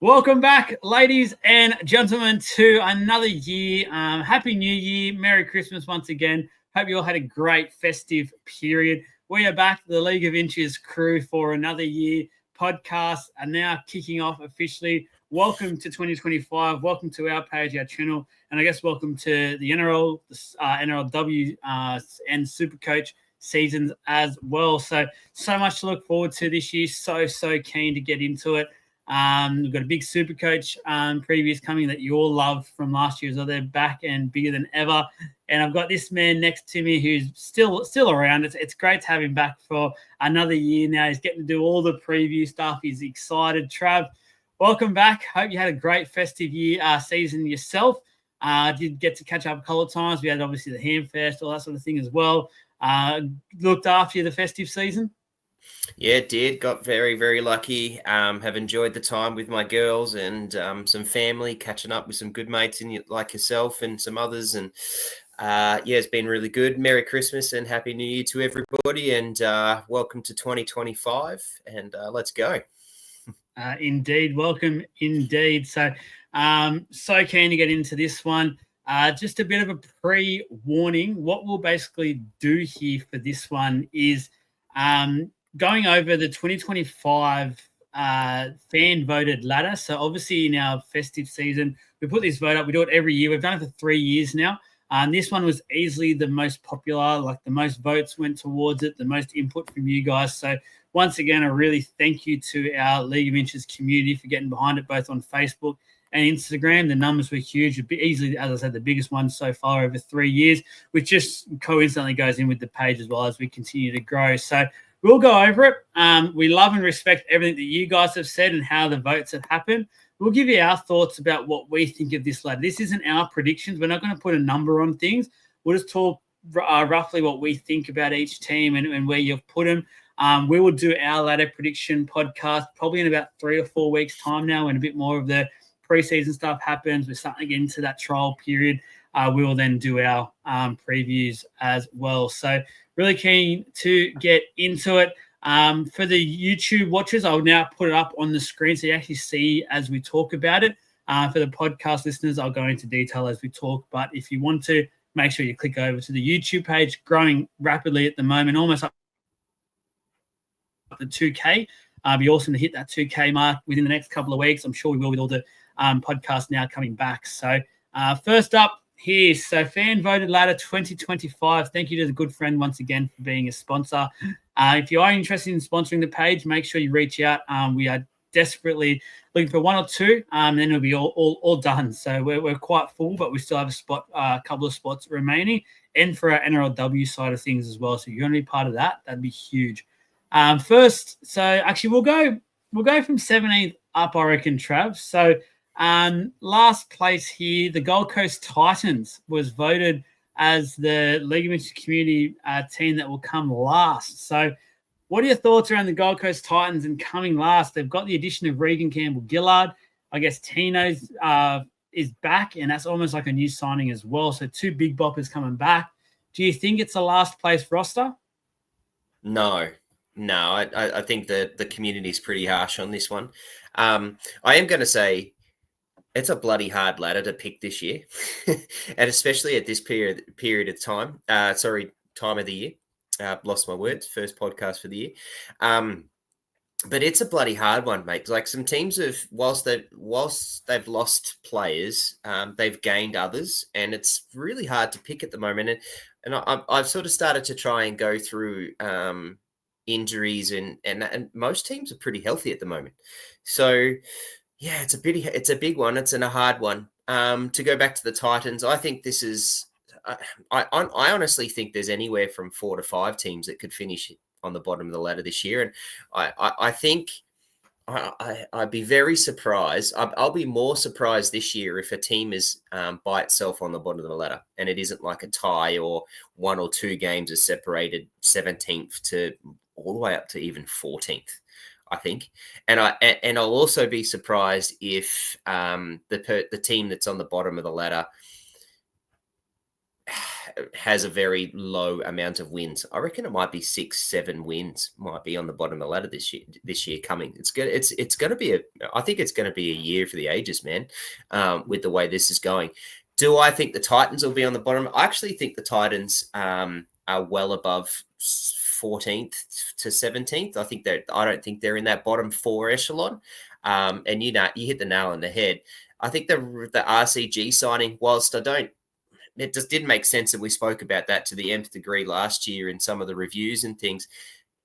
Welcome back, ladies and gentlemen, to another year. Happy New Year. Merry Christmas once again. Hope you all had a great festive period. We are back, the League of Inches crew, for another year. Podcasts are now kicking off officially. Welcome to 2025. Welcome to our page, our channel, and I guess welcome to the NRL, NRLW, and Supercoach seasons as well. So much to look forward to this year. So keen to get into it. We've got a big Supercoach previews coming that you all loved from last year. So they're back and bigger than ever. And I've got this man next to me who's still around. It's great to have him back for another year now. He's getting to do all the preview stuff. He's excited. Trav, welcome back. Hope you had a great festive year season yourself. Did get to catch up a couple of times. We had obviously the Hamfest, all that sort of thing as well. Looked after you the festive season. Yeah, did. Got very, very lucky. Have enjoyed the time with my girls and some family, catching up with some good mates like yourself and some others. And it's been really good. Merry Christmas and Happy New Year to everybody. And welcome to 2025. And let's go. Indeed. Welcome indeed. So keen to get into this one. Just a bit of a pre-warning. What we'll basically do here for this one is going over the 2025 fan-voted ladder. So obviously in our festive season, we put this vote up. We do it every year. We've done it for 3 years now. This one was easily the most popular, like the most votes went towards it, the most input from you guys. So once again, I really thank you to our League of Inches community for getting behind it, both on Facebook and Instagram. The numbers were huge. Easily, as I said, the biggest one so far over 3 years, which just coincidentally goes in with the page as well as we continue to grow. So we'll go over it. We love and respect everything that you guys have said and how the votes have happened. We'll give you our thoughts about what we think of this ladder. This isn't our predictions. We're not going to put a number on things. We'll just talk roughly what we think about each team and where you've put them. We will do our ladder prediction podcast probably in about 3 or 4 weeks' time now, when a bit more of the preseason stuff happens. We're starting to get into that trial period. We will then do our previews as well. So really keen to get into it. For the YouTube watchers, I'll now put it up on the screen so you actually see as we talk about it. For the podcast listeners, I'll go into detail as we talk. But if you want to, make sure you click over to the YouTube page, growing rapidly at the moment, almost up to 2K. Be awesome to hit that 2K mark within the next couple of weeks. I'm sure we will with all the podcasts now coming back. So first up here, so fan voted ladder 2025. Thank you to the good friend once again for being a sponsor. If you are interested in sponsoring the page, make sure you reach out. We are desperately looking for 1 or 2, and then it'll be all done. So we're quite full, but we still have a couple of spots remaining, and for our NRLW side of things as well. So if you're going to be part of that, that'd be huge. First, so actually we'll go from 17th up, I reckon, Trav. So last place here, the Gold Coast Titans was voted as the League of Inches community team that will come last. So what are your thoughts around the Gold Coast Titans and coming last? They've got the addition of Regan Campbell-Gillard. I guess Tino's is back, and that's almost like a new signing as well. So 2 big boppers coming back. Do you think it's a last place roster? No, I think that the community is pretty harsh on this one. I am going to say it's a bloody hard ladder to pick this year, and especially at this period of time. Time of the year. Lost my words. First podcast for the year. But it's a bloody hard one, mate. Like, some teams have, whilst they've lost players, they've gained others, and it's really hard to pick at the moment. And I've sort of started to try and go through injuries, and most teams are pretty healthy at the moment. So yeah, it's a big one. It's a hard one. To go back to the Titans, I think this is. I honestly think there's anywhere from 4 to 5 teams that could finish on the bottom of the ladder this year, and I think I'd be very surprised. I'll be more surprised this year if a team is by itself on the bottom of the ladder, and it isn't like a tie or 1 or 2 games are separated 17th to all the way up to even 14th. I think, and I'll also be surprised if the team that's on the bottom of the ladder has a very low amount of wins. I reckon it might be 6-7 wins might be on the bottom of the ladder this year coming. It's going to be I think it's going to be a year for the ages, man, with the way this is going. Do I think the Titans will be on the bottom? I actually think the Titans are well above 14th to 17th. I don't think they're in that bottom 4 echelon. And you hit the nail on the head. I think the RCG signing, whilst it just didn't make sense, and we spoke about that to the nth degree last year in some of the reviews and things.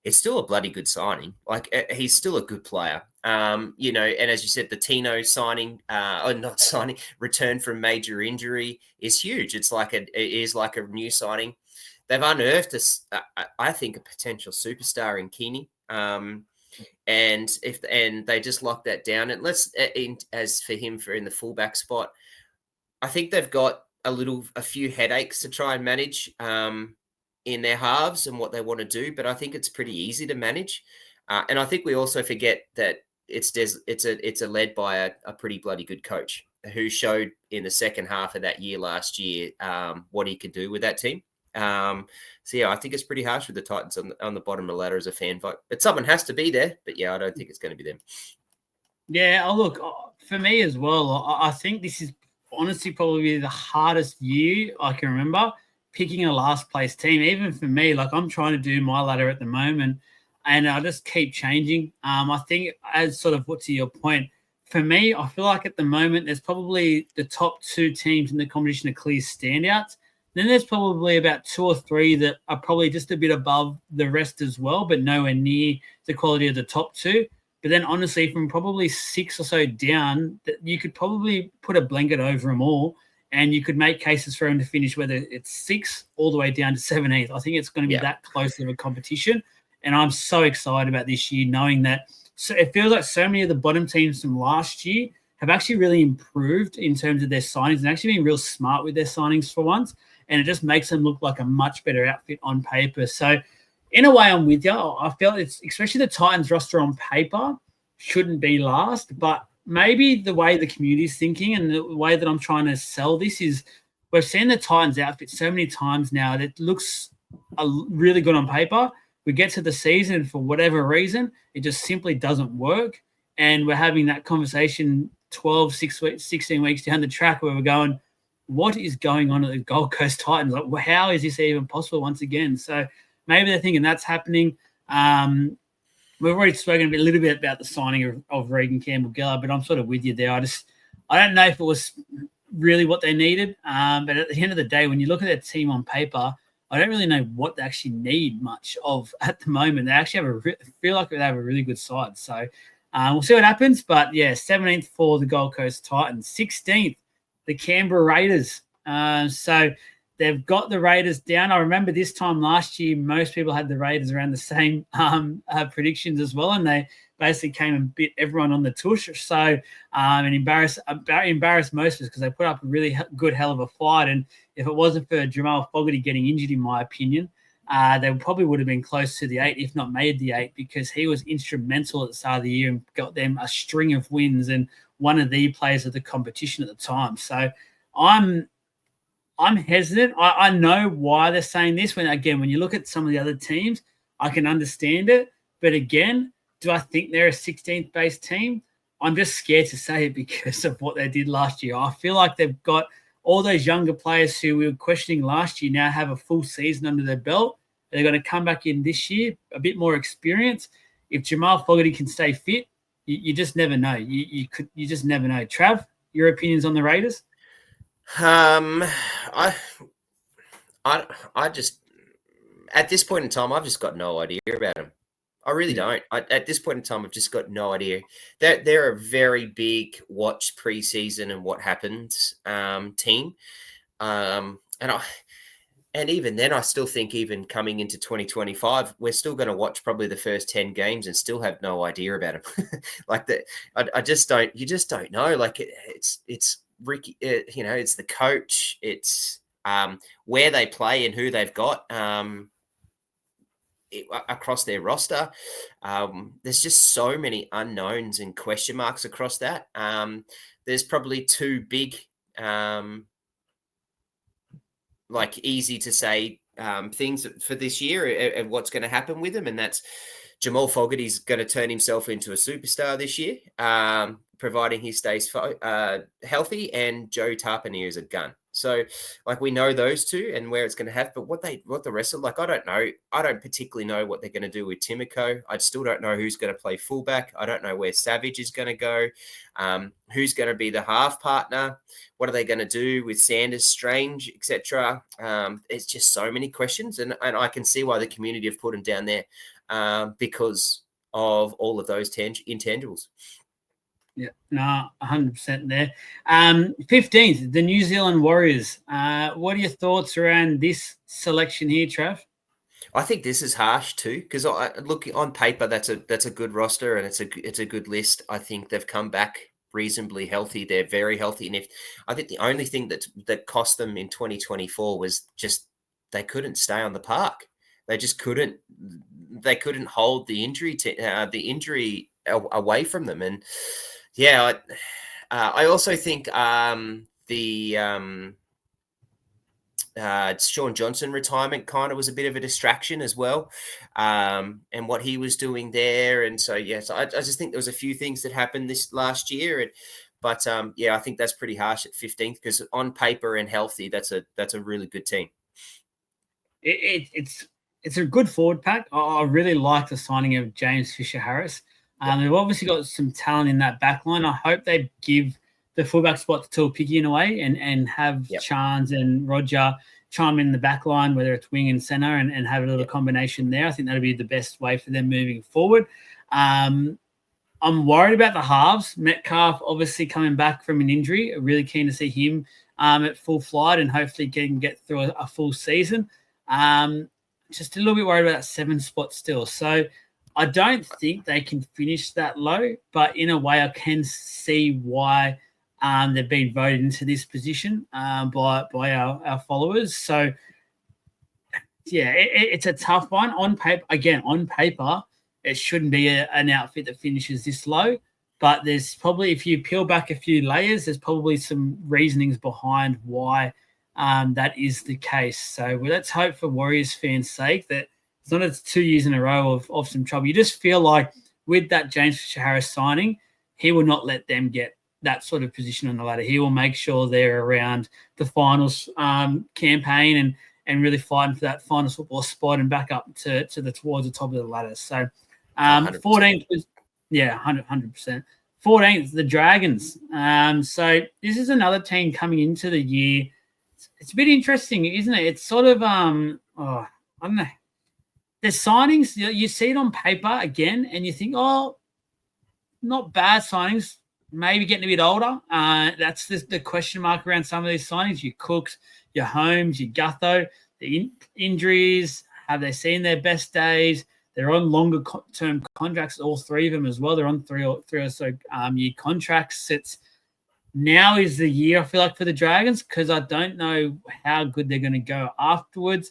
It's still a bloody good signing. Like, he's still a good player. And as you said, the Tino return from major injury is huge. It is like a new signing. They've unearthed I think, a potential superstar in Keeney. And they just lock that down. And as for him in the fullback spot, I think they've got a few headaches to try and manage in their halves and what they want to do, but I think it's pretty easy to manage. And I think we also forget that it's led by a pretty bloody good coach who showed in the second half of that year last year what he could do with that team. So yeah, I think it's pretty harsh with the Titans on the bottom of the ladder as a fan vote, but someone has to be there. But yeah, I don't think it's going to be them. Yeah, look, for me as well, I think this is honestly probably the hardest year I can remember picking a last place team. Even for me, like, I'm trying to do my ladder at the moment and I just keep changing. I think, as sort of what to your point, for me, I feel like at the moment there's probably the top 2 teams in the competition are clear standouts. Then there's probably about 2 or 3 that are probably just a bit above the rest as well, but nowhere near the quality of the top 2. But then, honestly, from probably 6 or so down, that you could probably put a blanket over them all, and you could make cases for them to finish, whether it's 6 all the way down to 17th. I think it's going to be that close of a competition, and I'm so excited about this year, knowing that it feels like so many of the bottom teams from last year have actually really improved in terms of their signings and actually been real smart with their signings for once, and it just makes them look like a much better outfit on paper. So, in a way, I'm with you. I feel it's, especially the Titans roster on paper, shouldn't be last. But maybe the way the community's thinking and the way that I'm trying to sell this is, we've seen the Titans outfit so many times now that it looks really good on paper. We get to the season, and for whatever reason, it just simply doesn't work. And we're having that conversation 16 weeks down the track where we're going, what is going on at the Gold Coast Titans? Like, how is this even possible once again? So maybe they're thinking that's happening. We've already spoken a little bit about the signing of Regan Campbell-Gillard, but I'm sort of with you there. I don't know if it was really what they needed, but at the end of the day, when you look at their team on paper, I don't really know what they actually need much of at the moment. They actually feel like they have a really good side. So we'll see what happens. But yeah, 17th for the Gold Coast Titans, 16th the Canberra Raiders. So they've got the Raiders down. I remember this time last year, most people had the Raiders around the same predictions as well, and they basically came and bit everyone on the tush. So and embarrassed most of us because they put up a really good hell of a fight. And if it wasn't for Jamal Fogarty getting injured, in my opinion, they probably would have been close to the 8, if not made the 8, because he was instrumental at the start of the year and got them a string of wins and one of the players of the competition at the time. So I'm hesitant. I know why they're saying this. When you look at some of the other teams, I can understand it. But again, do I think they're a 16th base team? I'm just scared to say it because of what they did last year. I feel like they've got all those younger players who we were questioning last year now have a full season under their belt. They're going to come back in this year, a bit more experience. If Jamal Fogarty can stay fit, you just never know. You just never know. Trav, your opinions on the Raiders? I just, at this point in time, I've just got no idea about them. I really don't. At this point in time, I've just got no idea. They're a very big watch preseason and what happens team. And even then, I still think even coming into 2025, we're still going to watch probably the first 10 games and still have no idea about them. Like that, I just don't. You just don't know. Like it's Ricky. It's the coach. It's where they play and who they've got across their roster. There's just so many unknowns and question marks across that. There's probably 2 big. like easy to say things for this year and what's going to happen with him, and that's Jamal Fogarty's going to turn himself into a superstar this year, providing he stays healthy, and Joe Tarpanier is a gun. So, like, we know those two and where it's going to have, but what the rest of, like, I don't know. I don't particularly know what they're going to do with Timoko. I still don't know who's going to play fullback. I don't know where Savage is going to go. Who's going to be the half partner? What are they going to do with Sanders, Strange, etc.? It's just so many questions, and I can see why the community have put him down there because of all of those intangibles. Yeah, no, 100% there. 15th, the New Zealand Warriors. What are your thoughts around this selection here, Trav? I think this is harsh too, because I look on paper that's a good roster and it's a good list. I think they've come back reasonably healthy. They're very healthy, and I think the only thing that cost them in 2024 was just they couldn't stay on the park. They just couldn't. They couldn't hold the injury away from them, and yeah, I also think Sean Johnson retirement kind of was a bit of a distraction as well, and what he was doing there. And so, yes, I just think there was a few things that happened this last year. But I think that's pretty harsh at 15th because on paper and healthy, that's a really good team. It's a good forward pack. I really like the signing of James Fisher-Harris. They've obviously got some talent in that back line. I hope they give the fullback spot to Tuilpiki in a way and have Chance and Roger chime in the back line, whether it's wing and centre, and have a little combination there. I think that'll be the best way for them moving forward. I'm worried about the halves. Metcalf obviously coming back from an injury. Really keen to see him at full flight and hopefully can get through a full season. Just a little bit worried about that 7 spot still. So I don't think they can finish that low, but in a way I can see why they've been voted into this position by our followers. So, yeah, it's a tough one. On paper, it shouldn't be an outfit that finishes this low, but there's probably, if you peel back a few layers, there's probably some reasonings behind why that is the case. So let's hope for Warriors fans' sake that it's not 2 years in a row of some trouble. You just feel like with that James Fisher-Harris signing, he will not let them get that sort of position on the ladder. He will make sure they're around the finals campaign and really fighting for that finals football spot and back up towards the top of the ladder. So 14th was 100%. 14th, the Dragons. So this is another team coming into the year. It's a bit interesting, isn't it? It's sort of I don't know. There's signings, you see it on paper again, and you think, oh, not bad signings, maybe getting a bit older. That's the question mark around some of these signings. Your Cooks, your Holmes, your Gutho, the injuries, have they seen their best days? They're on longer term contracts, all 3 of them as well. They're on three or so year contracts. Now is the year, I feel like, for the Dragons, because I don't know how good they're going to go afterwards.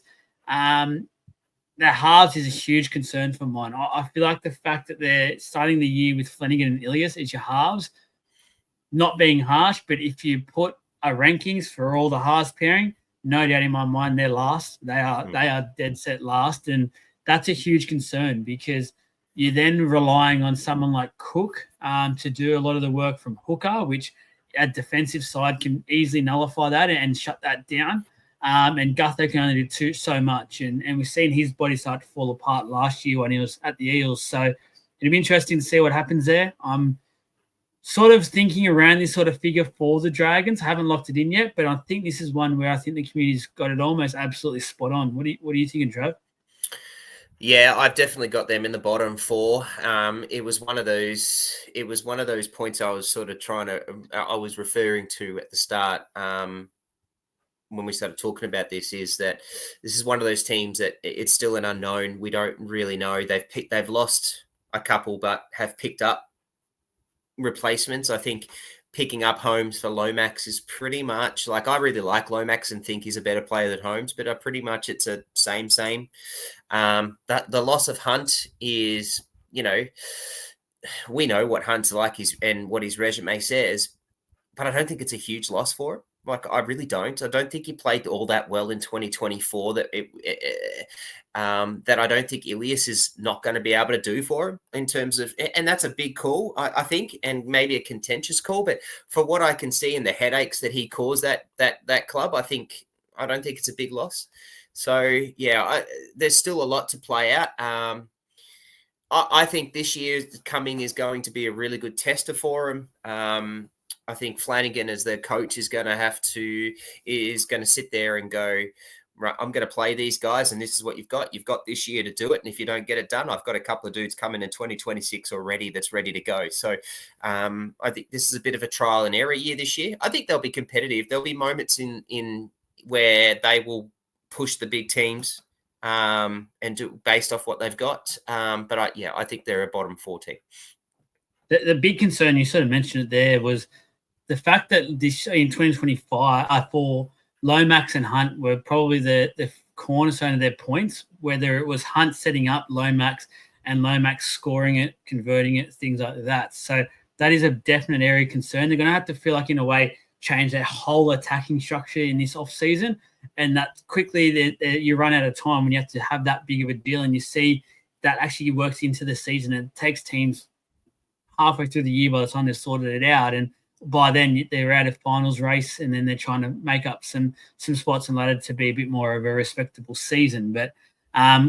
Their halves is a huge concern for mine. I feel like the fact that they're starting the year with Flanagan and Ilias as your halves, not being harsh, but if you put a rankings for all the halves pairing, no doubt in my mind they're last. They are dead set last, and that's a huge concern because you're then relying on someone like Cook to do a lot of the work from hooker, which at defensive side can easily nullify that and shut that down. And Gutho can only do so much. And we've seen his body start to fall apart last year when he was at the Eels. So it'll be interesting to see what happens there. I'm sort of thinking around this sort of figure for the Dragons. I haven't locked it in yet, but I think this is one where I think the community's got it almost absolutely spot on. What are you thinking, Trav? Yeah, I've definitely got them in the bottom 4. It was one of those points I was sort of I was referring to at the start. When we started talking about this, is that this is one of those teams that it's still an unknown. We don't really know. They've lost a couple, but have picked up replacements. I think picking up Holmes for Lomax is pretty much like, I really like Lomax and think he's a better player than Holmes, but pretty much it's a same. That the loss of Hunt is, we know what Hunt's like and what his resume says, but I don't think it's a huge loss for him. Like, I really don't. I don't think he played all that well in 2024. That I don't think Ilias is not going to be able to do for him in terms of, and that's a big call, I think, and maybe a contentious call. But for what I can see in the headaches that he caused that club, I don't think it's a big loss. So yeah, there's still a lot to play out. I think this year coming is going to be a really good tester for him. I think Flanagan as the coach is going to sit there and go, right, I'm going to play these guys, and this is what you've got. You've got this year to do it, and if you don't get it done, I've got a couple of dudes coming in 2026 already that's ready to go. So I think this is a bit of a trial and error year this year. I think they'll be competitive. There'll be moments in where they will push the big teams and do based off what they've got. But I think they're a bottom 4 team. The big concern, you sort of mentioned it there, was the fact that this in 2025, I thought Lomax and Hunt were probably the cornerstone of their points, whether it was Hunt setting up Lomax and Lomax scoring it, converting it, things like that. So that is a definite area of concern. They're going to have to feel like, in a way, change their whole attacking structure in this offseason, and that quickly you run out of time when you have to have that big of a deal, and you see that actually works into the season, and it takes teams halfway through the year by the time they've sorted it out, and by then they're out of finals race, and then they're trying to make up some spots and ladder to be a bit more of a respectable season. But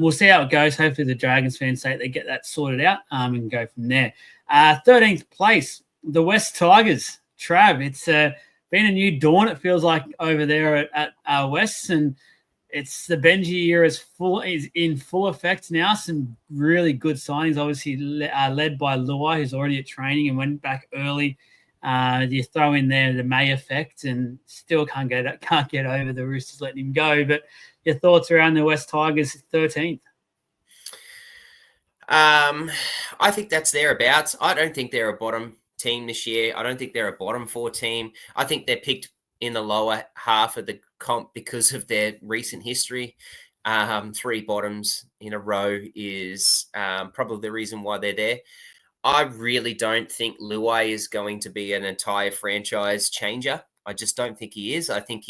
we'll see how it goes. Hopefully the Dragons fans say they get that sorted out and go from there. 13th place, the West Tigers. Trav, it's been a new dawn, it feels like, over there at West, and it's the Benji year is in full effect now. Some really good signings, obviously led by LOI, who's already at training and went back early. You throw in there the May effect, and still can't get over the Roosters letting him go. But your thoughts around the West Tigers 13th? I think that's thereabouts. I don't think they're a bottom team this year. I don't think they're a bottom 4 team. I think they're picked in the lower half of the comp because of their recent history. 3 bottoms in a row is probably the reason why they're there. I really don't think Luai is going to be an entire franchise changer. I just don't think he is. I think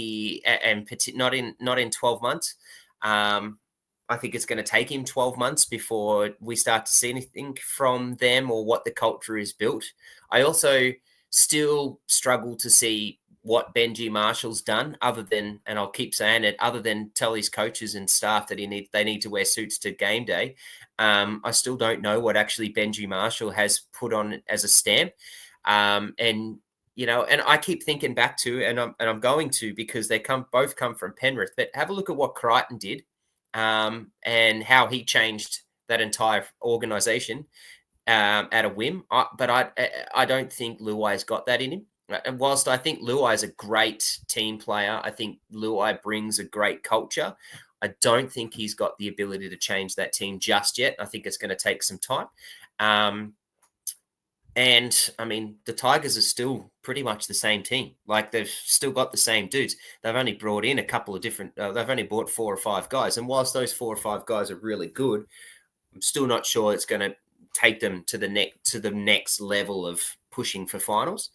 not in 12 months. I think it's going to take him 12 months before we start to see anything from them or what the culture is built. I also still struggle to see what Benji Marshall's done other than, and I'll keep saying it, other than tell his coaches and staff that they need to wear suits to game day. I still don't know what actually Benji Marshall has put on as a stamp. And I keep thinking back to, and I'm going to, because they both come from Penrith, but have a look at what Crichton did and how he changed that entire organization at a whim. But I don't think Luai's got that in him. And whilst I think Luai is a great team player, I think Luai brings a great culture. I don't think he's got the ability to change that team just yet. I think it's going to take some time. And I mean, the Tigers are still pretty much the same team. Like, they've still got the same dudes. They've only brought in a couple of different, they've only bought 4 or 5 guys. And whilst those 4 or 5 guys are really good, I'm still not sure it's going to take them to the next level of pushing for finals.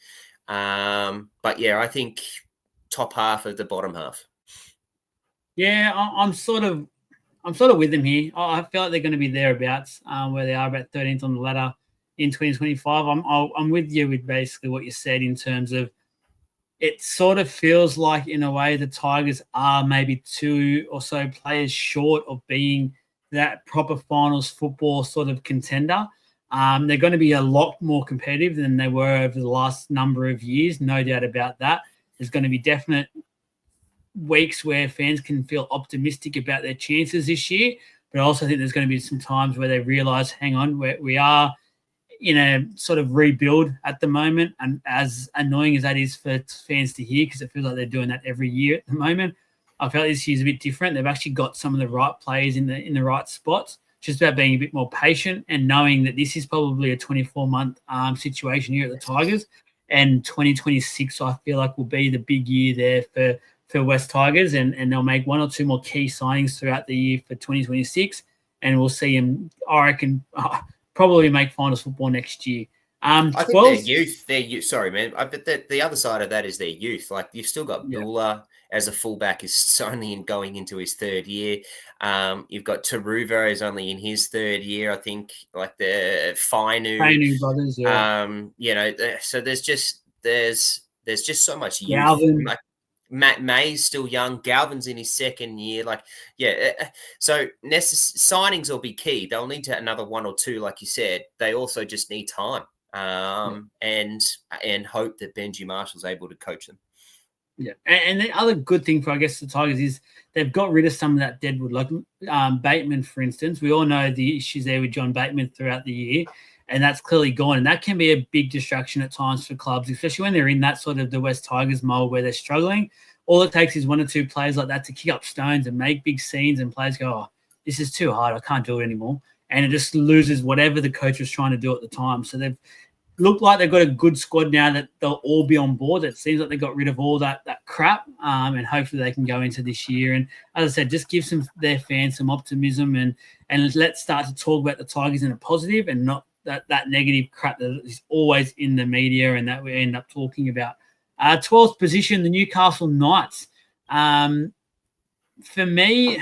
But yeah, I think top half of the bottom half. Yeah, I'm sort of with them here. I feel like they're going to be thereabouts, where they are, about 13th on the ladder in 2025. I'm with you with basically what you said, in terms of it sort of feels like, in a way, the Tigers are maybe 2 or so players short of being that proper finals football sort of contender. They're going to be a lot more competitive than they were over the last number of years, no doubt about that. There's going to be definite weeks where fans can feel optimistic about their chances this year, but I also think there's going to be some times where they realise, hang on, we are in a sort of rebuild at the moment, and as annoying as that is for fans to hear, because it feels like they're doing that every year at the moment, I feel like this year's a bit different. They've actually got some of the right players in the right spots. Just about being a bit more patient and knowing that this is probably a 24-month situation here at the Tigers, and 2026 I feel like will be the big year there for West Tigers, and they'll make 1 or 2 more key signings throughout the year for 2026, and we'll see them, I reckon, probably make finals football next year. I think 12th. their youth. Sorry, man. But the other side of that is their youth. Like you've still got Bula as a fullback is only going into his third year. You've got Taruva is only in his third year. I think like the Fainu brothers, so there's just so much youth. Galvin. Like Matt May's still young. Galvin's in his second year. So signings will be key. They'll need to another one or two, like you said. They also just need time. And hope that Benji Marshall's able to coach them. Yeah, and the other good thing for, I guess, the Tigers is they've got rid of some of that deadwood. Like Bateman, for instance, we all know the issues there with John Bateman throughout the year, and that's clearly gone. And that can be a big distraction at times for clubs, especially when they're in that sort of the West Tigers mold where they're struggling. All it takes is one or two players like that to kick up stones and make big scenes, and players go, "Oh, this is too hard. I can't do it anymore." And it just loses whatever the coach was trying to do at the time. So they've look like they've got a good squad now that they'll all be on board. It seems like they got rid of all that crap, and hopefully they can go into this year. And as I said, just give their fans some optimism and let's start to talk about the Tigers in a positive and not that negative crap that is always in the media and that we end up talking about. 12th position, the Newcastle Knights. For me,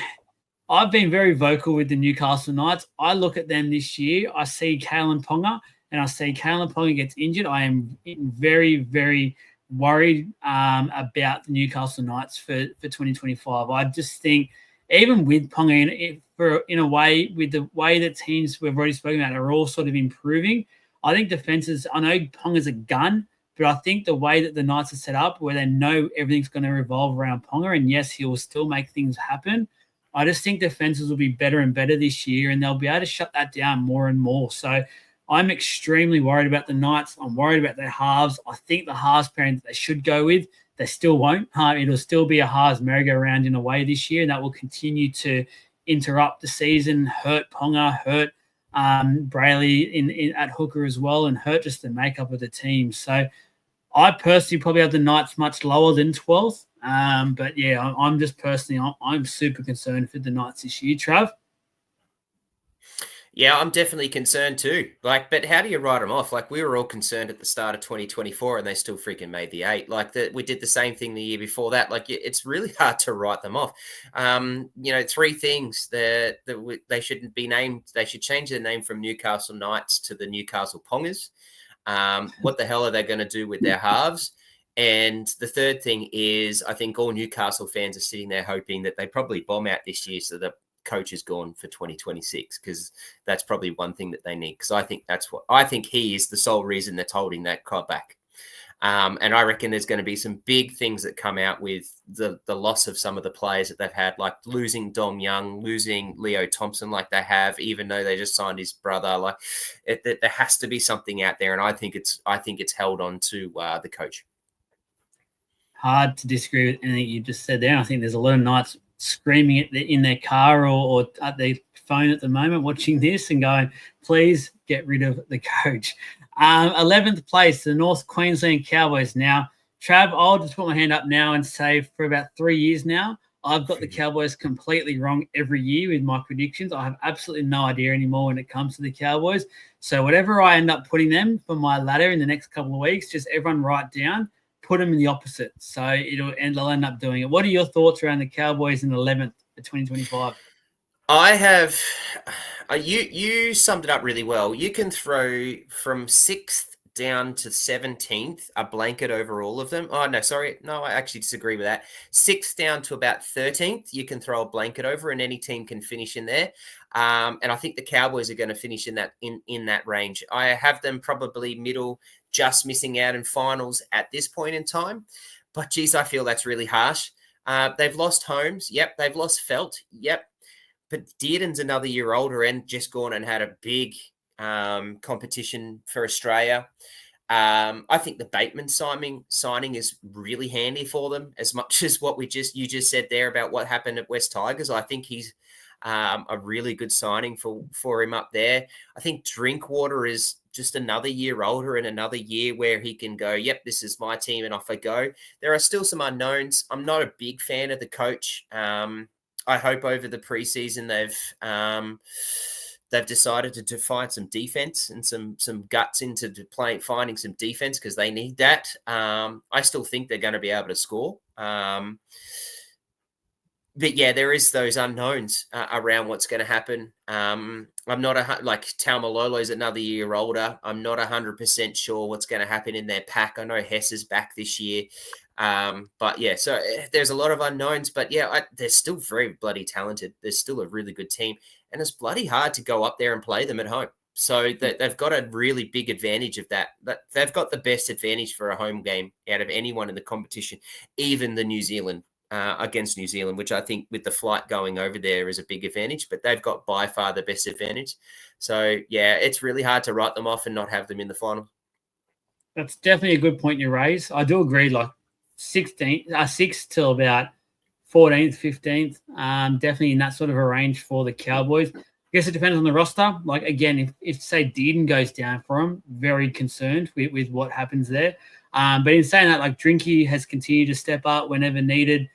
I've been very vocal with the Newcastle Knights. I look at them this year. I see Kalen Ponga. And I see Kalen Ponga gets injured. I am very, very worried about the Newcastle Knights for 2025. I just think even with Ponga in a way, with the way that teams we've already spoken about are all sort of improving, I think defenses, I know Ponga's a gun, but I think the way that the Knights are set up where they know everything's going to revolve around Ponga, and yes, he will still make things happen. I just think defenses will be better and better this year, and they'll be able to shut that down more and more. So I'm extremely worried about the Knights. I'm worried about their halves. I think the halves pairing that they should go with, they still won't. It'll still be a halves merry-go-round in a way this year, and that will continue to interrupt the season, hurt Ponga, hurt Brayley at hooker as well, and hurt just the makeup of the team. So I personally probably have the Knights much lower than 12th. But yeah, I'm just personally, I'm super concerned for the Knights this year. Trav? Yeah, I'm definitely concerned too. But how do you write them off? Like, we were all concerned at the start of 2024 and they still freaking made the 8. We did the same thing the year before that. It's really hard to write them off. 3 things that they shouldn't be named. They should change their name from Newcastle Knights to the Newcastle Pongers. What the hell are they going to do with their halves? And the third thing is, I think all Newcastle fans are sitting there hoping that they probably bomb out this year so that coach is gone for 2026, because that's probably one thing that they need, because I think he is the sole reason that's holding that club back. And I reckon there's going to be some big things that come out with the loss of some of the players that they've had, like losing Dom Young, losing Leo Thompson like they have, even though they just signed his brother. There has to be something out there, and I think it's held on to the coach. Hard to disagree with anything you just said there. I think there's a lot of Knights screaming in their car or at their phone at the moment watching this and going, please get rid of the coach. 11th place, the North Queensland Cowboys. Now, Trav, I'll just put my hand up now and say for about 3 years now, I've got the Cowboys completely wrong every year with my predictions. I have absolutely no idea anymore when it comes to the Cowboys. So whatever I end up putting them for my ladder in the next couple of weeks, just everyone write down, put them in the opposite. So they'll end up doing it. What are your thoughts around the Cowboys in 11th for 2025? I have you summed it up really well. You can throw from 6th down to 17th a blanket over all of them. Oh, no, sorry. No, I actually disagree with that. 6th down to about 13th, you can throw a blanket over and any team can finish in there. And I think the Cowboys are going to finish in that range. I have them probably middle, just missing out in finals at this point in time. But, geez, I feel that's really harsh. They've lost Holmes. Yep. They've lost Felt. Yep. But Dearden's another year older and just gone and had a big competition for Australia. I think the Bateman signing is really handy for them, as much as what you just said there about what happened at West Tigers. I think he's a really good signing for him up there. I think Drinkwater is just another year older and another year where he can go, yep, this is my team, and off I go. There are still some unknowns. I'm not a big fan of the coach. I hope over the preseason they've decided to find some defense and some guts into finding some defense because they need that. I still think they're going to be able to score. But yeah, there is those unknowns around what's going to happen. I'm not like Taumalolo's another year older. I'm not 100% sure what's going to happen in their pack. I know Hess is back this year. But yeah, so there's a lot of unknowns, but yeah, they're still very bloody talented. They're still a really good team, and it's bloody hard to go up there and play them at home. So they've got a really big advantage of that. They've got the best advantage for a home game out of anyone in the competition, even the New Zealand against New Zealand, which I think with the flight going over there is a big advantage, but they've got by far the best advantage. So yeah, it's really hard to write them off and not have them in the final. That's definitely a good point you raise. I do agree, like 6th till about 14th, 15th, definitely in that sort of a range for the Cowboys. I guess it depends on the roster. Like, again, if say Dearden goes down for them, very concerned with what happens there. But in saying that, like, Drinky has continued to step up whenever needed.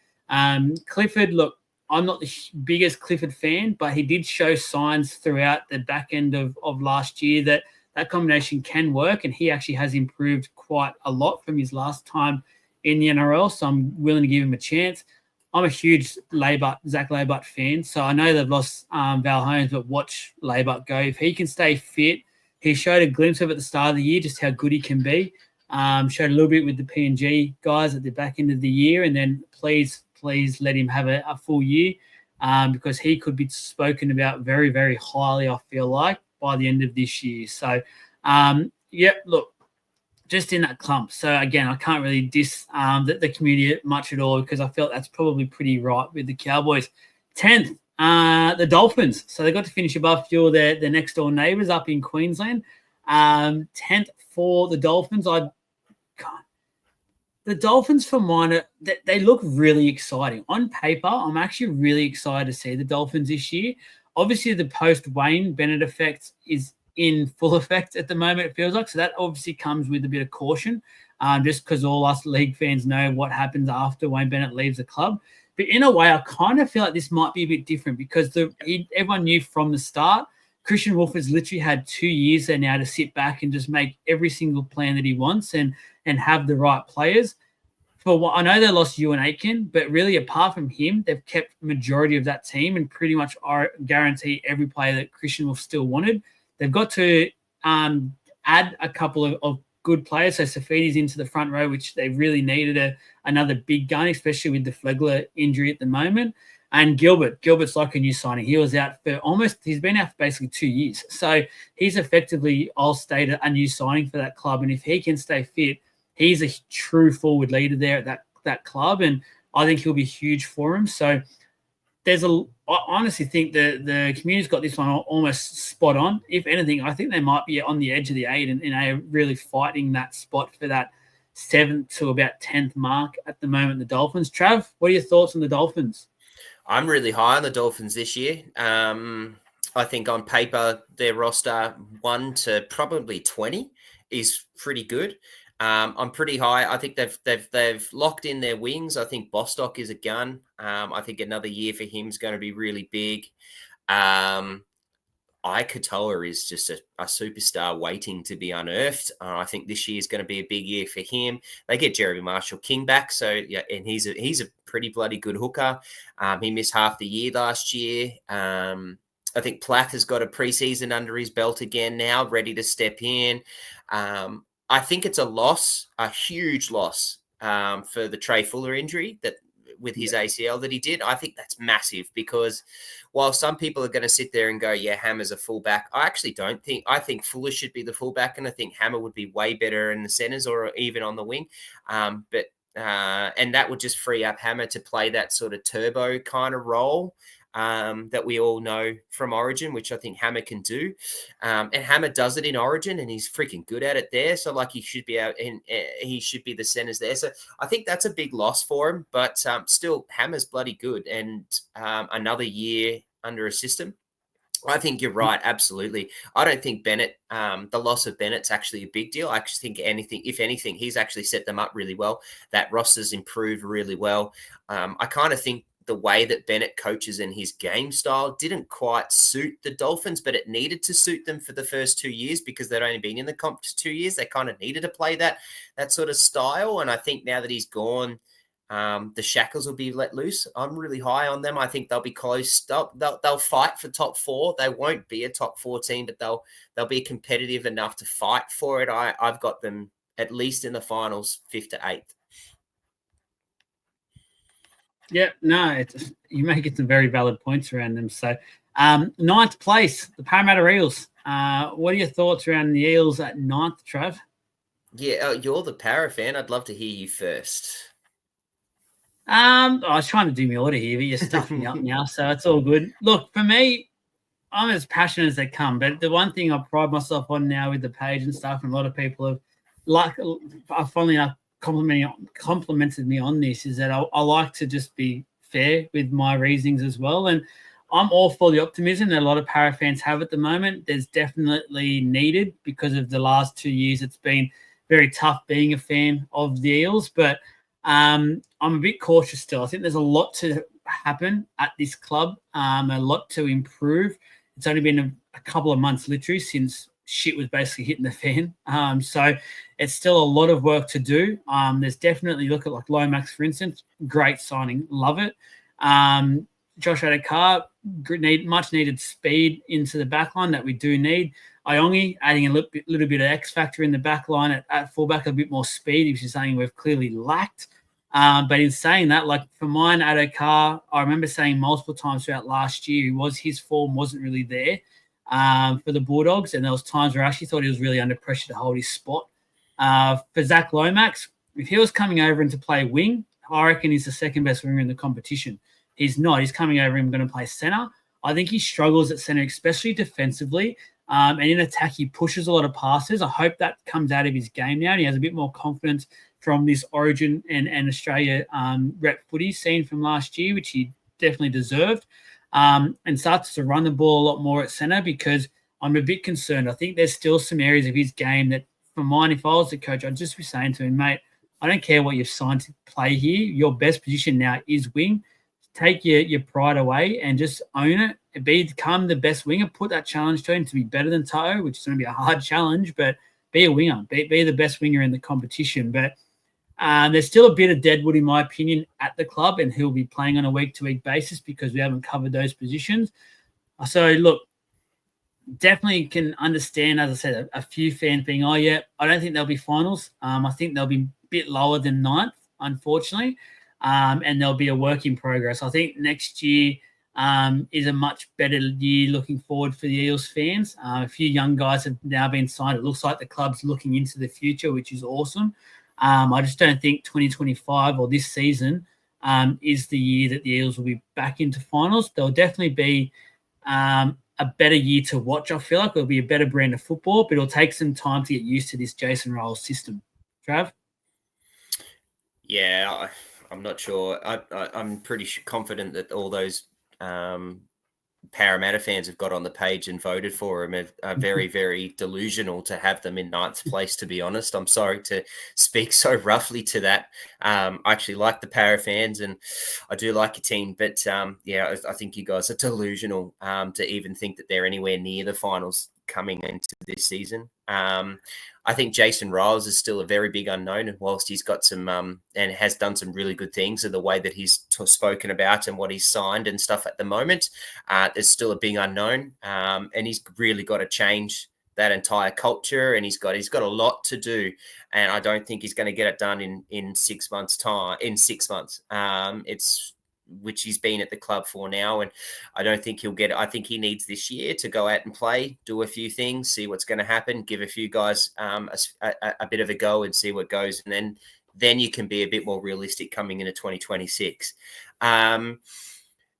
Clifford, look, I'm not the biggest Clifford fan, but he did show signs throughout the back end of last year that combination can work, and he actually has improved quite a lot from his last time in the NRL, so I'm willing to give him a chance. I'm a huge Zach Laybutt fan, so I know they've lost Val Holmes, but watch Laybutt go. If he can stay fit, he showed a glimpse of it at the start of the year, just how good he can be. Showed a little bit with the PNG guys at the back end of the year, and then please let him have a full year because he could be spoken about very, very highly, I feel like, by the end of this year. So, look, just in that clump. So, again, I can't really diss the community much at all because I felt that's probably pretty right with the Cowboys. 10th, the Dolphins. So they got to finish above few their next-door neighbours up in Queensland. 10th for the Dolphins. The Dolphins, for mine, they look really exciting. On paper, I'm actually really excited to see the Dolphins this year. Obviously, the post-Wayne Bennett effect is in full effect at the moment, it feels like. So that obviously comes with a bit of caution, just because all us league fans know what happens after Wayne Bennett leaves the club. But in a way, I kind of feel like this might be a bit different because everyone knew from the start Christian Wolf has literally had 2 years there now to sit back and just make every single plan that he wants and have the right players. I know they lost Ewan Aitken, but really apart from him, they've kept majority of that team and pretty much guarantee every player that Christian Wolf still wanted. They've got to add a couple of good players. So Safidi's into the front row, which they really needed another big gun, especially with the Flegler injury at the moment. And Gilbert's like a new signing. He was out he's been out for basically 2 years. So he's effectively, I'll state, a new signing for that club. And if he can stay fit, he's a true forward leader there at that club. And I think he'll be huge for him. So I honestly think the community's got this one almost spot on. If anything, I think they might be on the edge of the 8 and really fighting that spot for that 7th to about 10th mark at the moment, the Dolphins. Trav, what are your thoughts on the Dolphins? I'm really high on the Dolphins this year. I think on paper, their roster 1 to probably 20 is pretty good. I'm pretty high. I think they've locked in their wings. I think Bostock is a gun. I think another year for him is going to be really big. Katoa is just a superstar waiting to be unearthed. I think this year is going to be a big year for him. They get Jeremy Marshall-King back, so yeah, and he's a pretty bloody good hooker. He missed half the year last year. I think Plath has got a preseason under his belt again now, ready to step in. I think it's a huge loss for the Trey Fuller injury with his ACL that he did. I think that's massive because while some people are going to sit there and go, yeah, Hammer's a fullback, I actually don't think. I think Fuller should be the fullback, and I think Hammer would be way better in the centers or even on the wing. And that would just free up Hammer to play that sort of turbo kind of role that we all know from Origin, which I think Hammer can do. And Hammer does it in Origin, and he's freaking good at it there. So like he should be out, and he should be the centers there. So I think that's a big loss for him, but still Hammer's bloody good. And another year under a system. I think you're right. Absolutely. I don't think Bennett, the loss of Bennett's actually a big deal. I actually think if anything, he's actually set them up really well. That roster's improved really well. I kind of think the way that Bennett coaches and his game style didn't quite suit the Dolphins, but it needed to suit them for the first 2 years because they'd only been in the comp for 2 years. They kind of needed to play that sort of style. And I think now that he's gone, the shackles will be let loose. I'm really high on them. I think they'll be close. They'll fight for top 4. They won't be a top 4 team, but they'll be competitive enough to fight for it. I've got them at least in the finals, 5th to 8th. Yeah, no, you make it some very valid points around them. So, 9th place, the Parramatta Eels. What are your thoughts around the Eels at 9th, Trav? Yeah, you're the Para fan. I'd love to hear you first. I was trying to do my order here, but you're stuffing me up now, so it's all good. Look, for me, I'm as passionate as they come, but the one thing I pride myself on now with the page and stuff, and a lot of people have finally complimented me on this, is that I like to just be fair with my reasonings as well. And I'm all for the optimism that a lot of Para fans have at the moment. There's definitely needed because of the last 2 years. It's been very tough being a fan of the Eels, but I'm a bit cautious still. I think there's a lot to happen at this club, a lot to improve. It's only been a couple of months literally since shit was basically hitting the fan. So it's still a lot of work to do. There's definitely, look at like Lomax, for instance, great signing. Love it. Josh Adokar, much needed speed into the backline that we do need. Iongi adding a little bit of X factor in the backline at fullback, a bit more speed, which is something we've clearly lacked. But in saying that, like for mine, Adokar, I remember saying multiple times throughout last year, his form wasn't really there for the Bulldogs, and there was times where I actually thought he was really under pressure to hold his spot. For Zach Lomax, if he was coming over and to play wing, I reckon he's the second best winger in the competition. He's not. He's coming over and going to play centre. I think he struggles at centre, especially defensively. And in attack, he pushes a lot of passes. I hope that comes out of his game now, and he has a bit more confidence from this Origin and Australia rep footy scene from last year, which he definitely deserved, and starts to run the ball a lot more at centre, because I'm a bit concerned. I think there's still some areas of his game that, for mine, if I was the coach, I'd just be saying to him, mate, I don't care what you've signed to play here. Your best position now is wing. Take your pride away and just own it. Become the best winger. Put that challenge to him to be better than Toto, which is going to be a hard challenge, but be a winger. Be the best winger in the competition. But there's still a bit of deadwood, in my opinion, at the club, and he'll be playing on a week-to-week basis because we haven't covered those positions. So, look, definitely can understand, as I said, a few fans being, oh, yeah, I don't think they'll be finals. I think they'll be a bit lower than 9th, unfortunately. And there'll be a work in progress. I think next year is a much better year looking forward for the Eels fans. A few young guys have now been signed. It looks like the club's looking into the future, which is awesome. I just don't think 2025 or this season is the year that the Eels will be back into finals. There'll definitely be a better year to watch, I feel like. It'll be a better brand of football, but it'll take some time to get used to this Jason Ryles system. Trav? Yeah, I'm not sure. I'm pretty confident that all those Parramatta fans have got on the page and voted for him are very, very delusional to have them in 9th place, to be honest. I'm sorry to speak so roughly to that. I actually like the Para fans and I do like your team, but yeah, I think you guys are delusional to even think that they're anywhere near the finals coming into this season. I think Jason Ryles is still a very big unknown, and whilst he's got some and has done some really good things in the way that he's spoken about and what he's signed and stuff at the moment, there's still a big unknown, and he's really got to change that entire culture, and he's got a lot to do, and I don't think he's going to get it done in 6 months' time. In 6 months, which he's been at the club for now, and I don't think he'll get it. I think he needs this year to go out and play, do a few things, see what's going to happen, give a few guys a bit of a go and see what goes, and then you can be a bit more realistic coming into 2026. The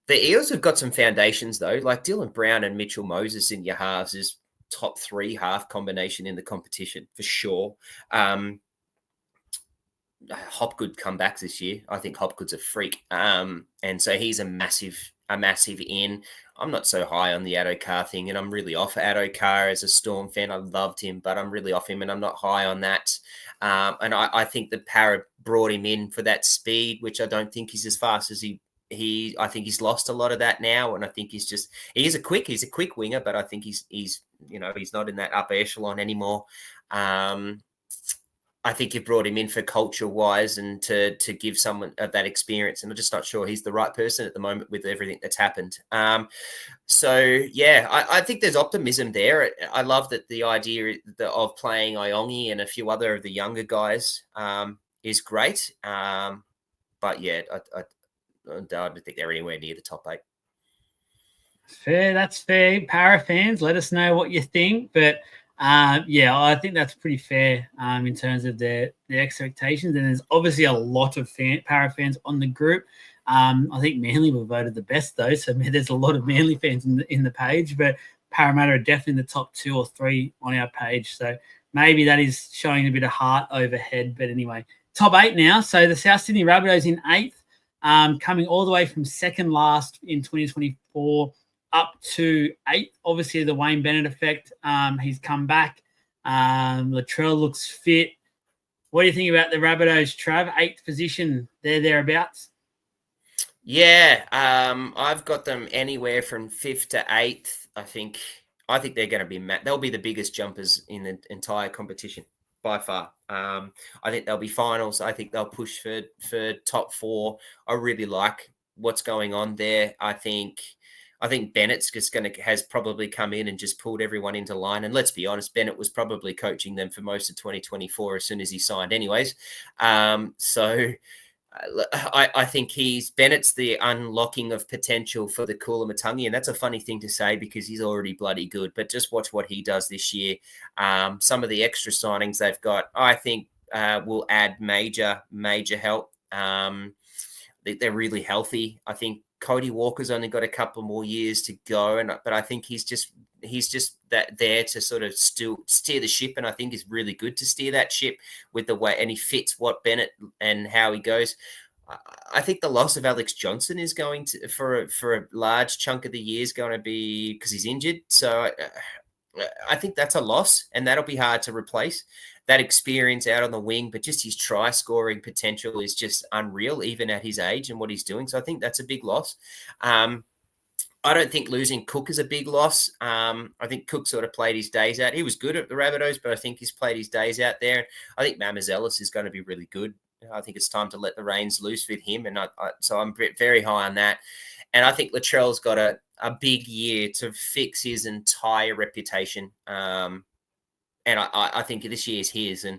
Eels have got some foundations though, like Dylan Brown and Mitchell Moses in your halves is top 3 half combination in the competition for sure. Hopgood comebacks this year. I think Hopgood's a freak. And so he's a massive in. I'm not so high on the Adokar thing, and I'm really off Adokar as a Storm fan. I loved him, but I'm really off him, and I'm not high on that. And I think the Para brought him in for that speed, which I don't think he's as fast as he I think he's lost a lot of that now, and I think he's a quick winger, but I think he's he's not in that upper echelon anymore. I think you brought him in for culture wise and to give someone that experience, and I'm just not sure he's the right person at the moment with everything that's happened. So yeah, I think there's optimism there. I love that the idea of playing Iongi and a few other of the younger guys is great. But yeah, I don't think they're anywhere near the top 8. Fair, that's fair. Para fans, let us know what you think. But yeah, I think that's pretty fair in terms of their expectations. And there's obviously a lot of Para fans on the group. I think Manly were voted the best though, so there's a lot of Manly fans in the page. But Parramatta are definitely in the top 2 or 3 on our page. So maybe that is showing a bit of heart overhead. But anyway, top 8 now. So the South Sydney Rabbitohs in 8th, coming all the way from second last in 2024 up to 8th. Obviously, the Wayne Bennett effect. He's come back. Latrell looks fit. What do you think about the Rabbitohs, Trav? 8th position, thereabouts. Yeah, I've got them anywhere from 5th to 8th. I think they're going to be they'll be the biggest jumpers in the entire competition by far. I think they'll be finals. I think they'll push for top 4. I really like what's going on there. I think Bennett's just has probably come in and just pulled everyone into line. And let's be honest, Bennett was probably coaching them for most of 2024 as soon as he signed anyways. So I think Bennett's the unlocking of potential for the Coolamataungi. And that's a funny thing to say because he's already bloody good. But just watch what he does this year. Some of the extra signings they've got, I think, will add major help. They're really healthy. I think Cody Walker's only got a couple more years to go, but I think he's just that there to sort of still steer the ship, and I think is really good to steer that ship with the way, and he fits what Bennett and how he goes. I think the loss of Alex Johnson is going to for a large chunk of the year is going to be because he's injured. So I think that's a loss, and that'll be hard to replace. That experience out on the wing, but just his try scoring potential is just unreal, even at his age and what he's doing. So I think that's a big loss. I don't think losing Cook is a big loss. I think Cook sort of played his days out. He was good at the Rabbitohs, but I think he's played his days out there. I think Mamazelis is going to be really good. I think it's time to let the reins loose with him. And so I'm very high on that. And I think Latrell's got a big year to fix his entire reputation. And I think this year's his, and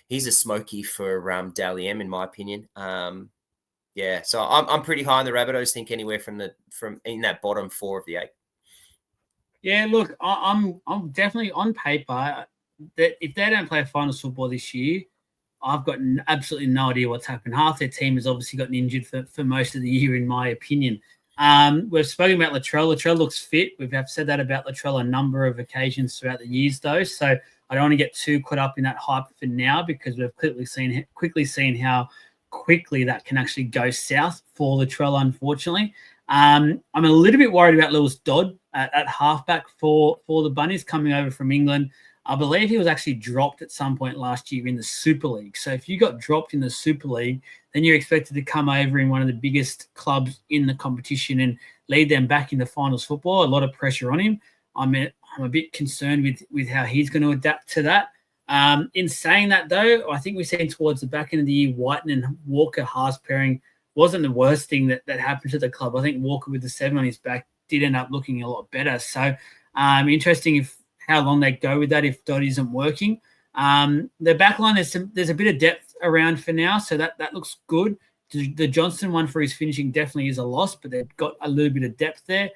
he's a smoky for Dally M, in my opinion. Yeah, so I'm pretty high on the Rabbitohs. Think anywhere from in that bottom 4 of the 8. Yeah, look, I'm definitely on paper that if they don't play finals football this year, I've got absolutely no idea what's happened. Half their team has obviously gotten injured for most of the year, in my opinion. We've spoken about Latrell. Latrell looks fit. We've said that about Latrell a number of occasions throughout the years, though. So I don't want to get too caught up in that hype for now because we've quickly seen how quickly that can actually go south for Latrell, unfortunately. I'm a little bit worried about Lewis Dodd at halfback for the Bunnies coming over from England. I believe he was actually dropped at some point last year in the Super League. So if you got dropped in the Super League, then you're expected to come over in one of the biggest clubs in the competition and lead them back into finals football. A lot of pressure on him. I'm a bit concerned with how he's going to adapt to that. In saying that, though, I think we're seeing towards the back end of the year, Whiten and Walker Haas pairing wasn't the worst thing that happened to the club. I think Walker with the 7 on his back did end up looking a lot better. So interesting how long they go with that if Dodd isn't working. The back line, there's a bit of depth around for now, so that looks good. The Johnson one for his finishing definitely is a loss, but they've got a little bit of depth there.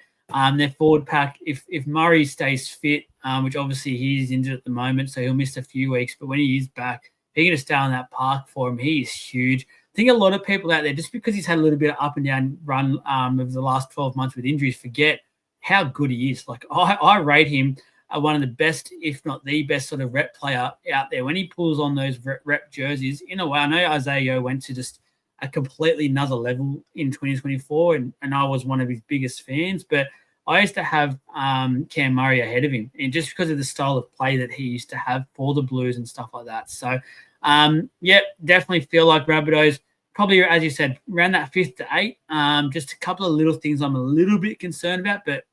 Their forward pack, if Murray stays fit, which obviously he's injured at the moment, so he'll miss a few weeks, but when he is back, they're going to stay on that park for him. He is huge. I think a lot of people out there, just because he's had a little bit of up and down run over the last 12 months with injuries, forget how good he is. Like I rate him one of the best, if not the best sort of rep player out there. When he pulls on those rep jerseys, in a way, I know Isaiah went to just a completely another level in 2024, and I was one of his biggest fans, but I used to have Cam Murray ahead of him, and just because of the style of play that he used to have for the Blues and stuff like that. So, definitely feel like Rabbitohs probably, as you said, around that 5th to 8th. Just a couple of little things I'm a little bit concerned about, but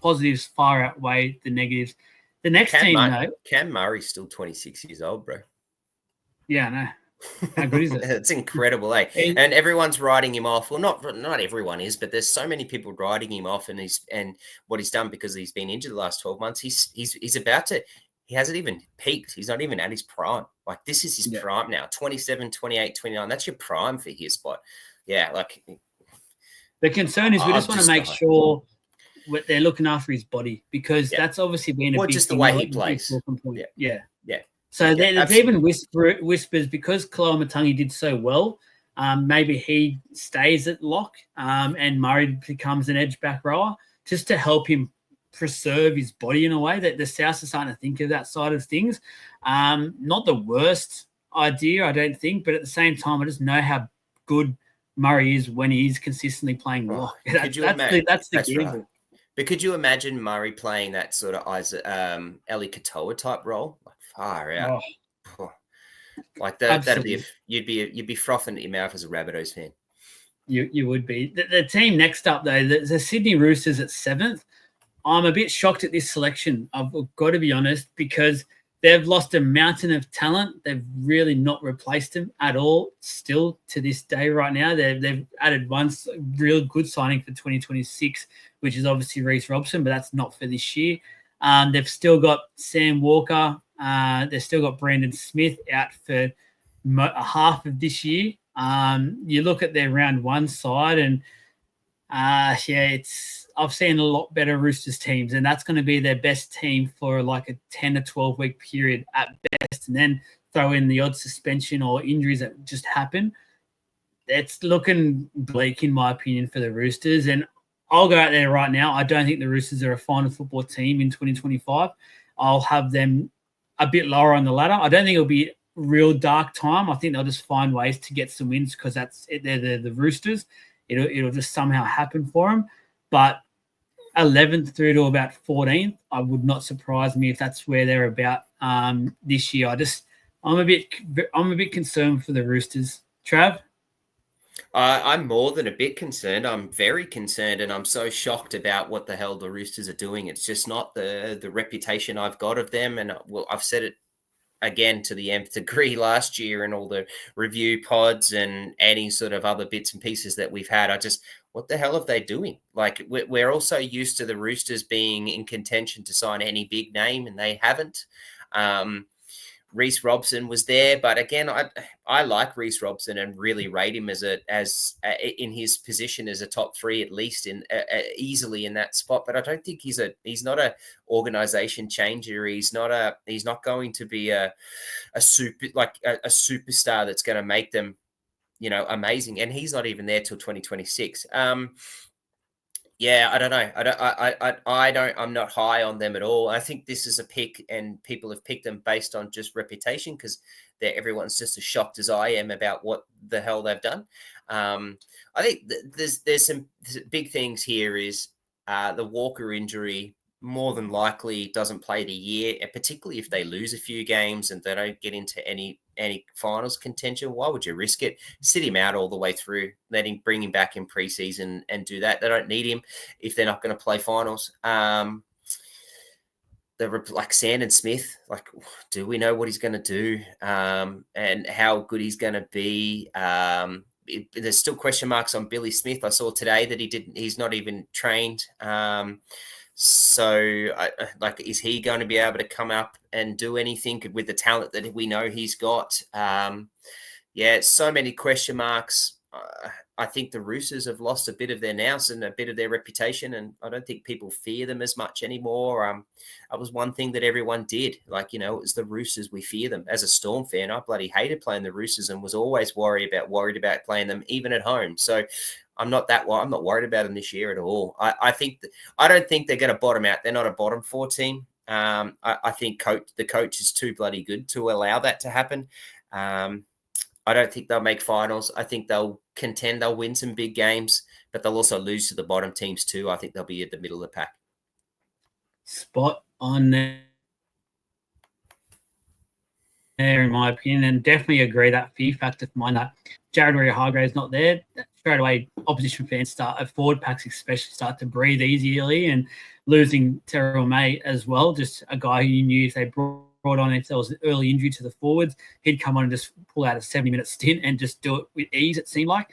positives far outweigh the negatives. The next team, though. Cam Murray's still 26 years old, bro. Yeah, I know. How good is it? It's incredible, eh? And everyone's writing him off. Well, not everyone is, but there's so many people writing him off, and what he's done because he's been injured the last 12 months. He's about to. He hasn't even peaked. He's not even at his prime. Like, this is his prime now. 27, 28, 29. That's your prime for his spot. Yeah, like. The concern is we just want to make sure they're looking after his body, because that's obviously been a big just thing. The way he plays. Yeah. So there's even whispers, because Koloamatangi did so well, maybe he stays at lock and Murray becomes an edge back rower, just to help him preserve his body in a way. That the South are starting to think of that side of things. Not the worst idea, I don't think, but at the same time, I just know how good Murray is when he is consistently playing lock. That's the gamble. Right. But could you imagine Murray playing that sort of Eli Katoa type role? Like, far out. Oh. Like that'd be you'd be frothing at your mouth as a Rabbitohs fan. You would be. The team next up, though, the Sydney Roosters at 7th. I'm a bit shocked at this selection. I've got to be honest, because they've lost a mountain of talent. They've really not replaced them at all. Still to this day, right now, they've added one real good signing for 2026, which is obviously Reece Robson, but that's not for this year. They've still got Sam Walker. They've still got Brandon Smith out for half of this year. You look at their round 1 side, and I've seen a lot better Roosters teams, and that's going to be their best team for like a 10 to 12 week period at best, and then throw in the odd suspension or injuries that just happen. It's looking bleak, in my opinion, for the Roosters. And I'll go out there right now. I don't think the Roosters are a final football team in 2025. I'll have them a bit lower on the ladder. I don't think it'll be real dark time. I think they'll just find ways to get some wins, because they're the Roosters. It'll just somehow happen for them. But 11th through to about 14th, I would not surprise me if that's where they're about this year. I'm a bit concerned for the Roosters. Trav? I'm more than a bit concerned. I'm very concerned, and I'm so shocked about what the hell the Roosters are doing. It's just not the reputation I've got of them, and I've said it again to the nth degree last year in all the review pods and any sort of other bits and pieces that we've had. What the hell are they doing? Like, we're also used to the Roosters being in contention to sign any big name, and they haven't. Reece Robson was there, but again, I like Reece Robson and really rate him as in his position as a top 3, at least in easily in that spot. But I don't think he's not a organization changer. He's not going to be a superstar that's going to make them, amazing. And he's not even there till 2026. Yeah, I don't know. I'm not high on them at all. I think this is a pick, and people have picked them based on just reputation, because everyone's just as shocked as I am about what the hell they've done. I think there's some big things here. Is the Walker injury more than likely doesn't play the year, and particularly if they lose a few games and they don't get into any finals contention. Why would you risk it? Sit him out all the way through, bring him back in preseason and do that. They don't need him if they're not going to play finals. They're like Sandon Smith. Like, do we know what he's going to do and how good he's going to be? There's still question marks on Billy Smith. I saw today that he's not even trained. So, is he going to be able to come up and do anything with the talent that we know he's got? So many question marks. I think the Roosters have lost a bit of their nous and a bit of their reputation, and I don't think people fear them as much anymore. That was one thing that everyone did. It was the Roosters. We fear them. As a Storm fan, I bloody hated playing the Roosters and was always worried about playing them, even at home. So I'm not worried about them this year at all. I don't think they're going to bottom out. They're not a bottom 4 team. I think the coach is too bloody good to allow that to happen. I don't think they'll make finals. I think they'll contend. They'll win some big games, but they'll also lose to the bottom teams too. I think they'll be at the middle of the pack. Spot on there. in my opinion, and definitely agree that fear factor for mine that Jared Rea-Hargrave's not there. Straight away, opposition fans forward packs especially start to breathe easily, and losing Terrell May as well, just a guy who you knew if they brought on, if there was an early injury to the forwards, he'd come on and just pull out a 70-minute stint and just do it with ease, it seemed like.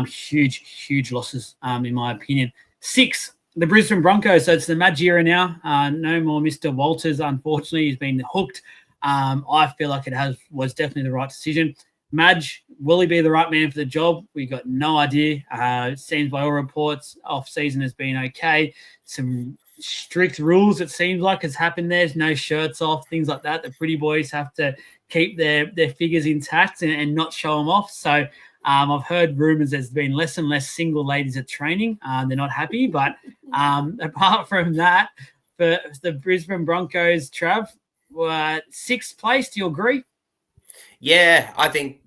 Huge losses, in my opinion. 6, the Brisbane Broncos. So it's the Madge era now. No more Mr. Walters, unfortunately. He's been hooked. I feel like was definitely the right decision. Madge, will he be the right man for the job? We got no idea. It seems by all reports, off-season has been okay. Some strict rules, it seems like, has happened there. There's no shirts off, things like that. The pretty boys have to keep their figures intact and not show them off. So I've heard rumours there's been less and less single ladies at training. They're not happy. But apart from that, for the Brisbane Broncos, Trav, 6th place, do you agree? Yeah, I think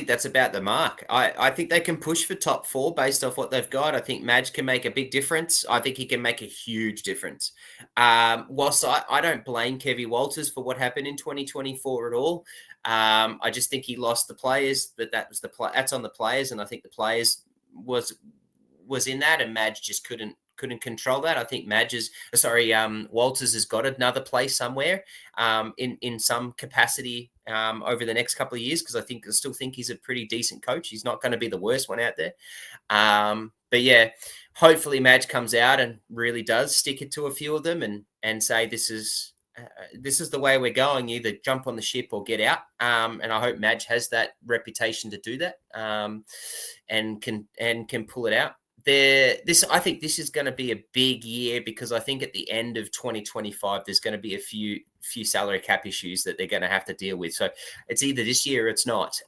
that's about the mark. I think they can push for top 4 based off what they've got. I think Madge can make a big difference. I think he can make a huge difference. Whilst I don't blame Kevy Walters for what happened in 2024 at all. I just think he lost the players, but that's on the players, and I think the players was in that, and Madge just couldn't control that. I think Walters has got another place somewhere in some capacity over the next couple of years, because I still think he's a pretty decent coach. He's not going to be the worst one out there. But yeah, hopefully Madge comes out and really does stick it to a few of them and say this is the way we're going. Either jump on the ship or get out. And I hope Madge has that reputation to do that and can pull it out. I think this is going to be a big year, because I think at the end of 2025 there's going to be a few salary cap issues that they're going to have to deal with. So it's either this year or it's not.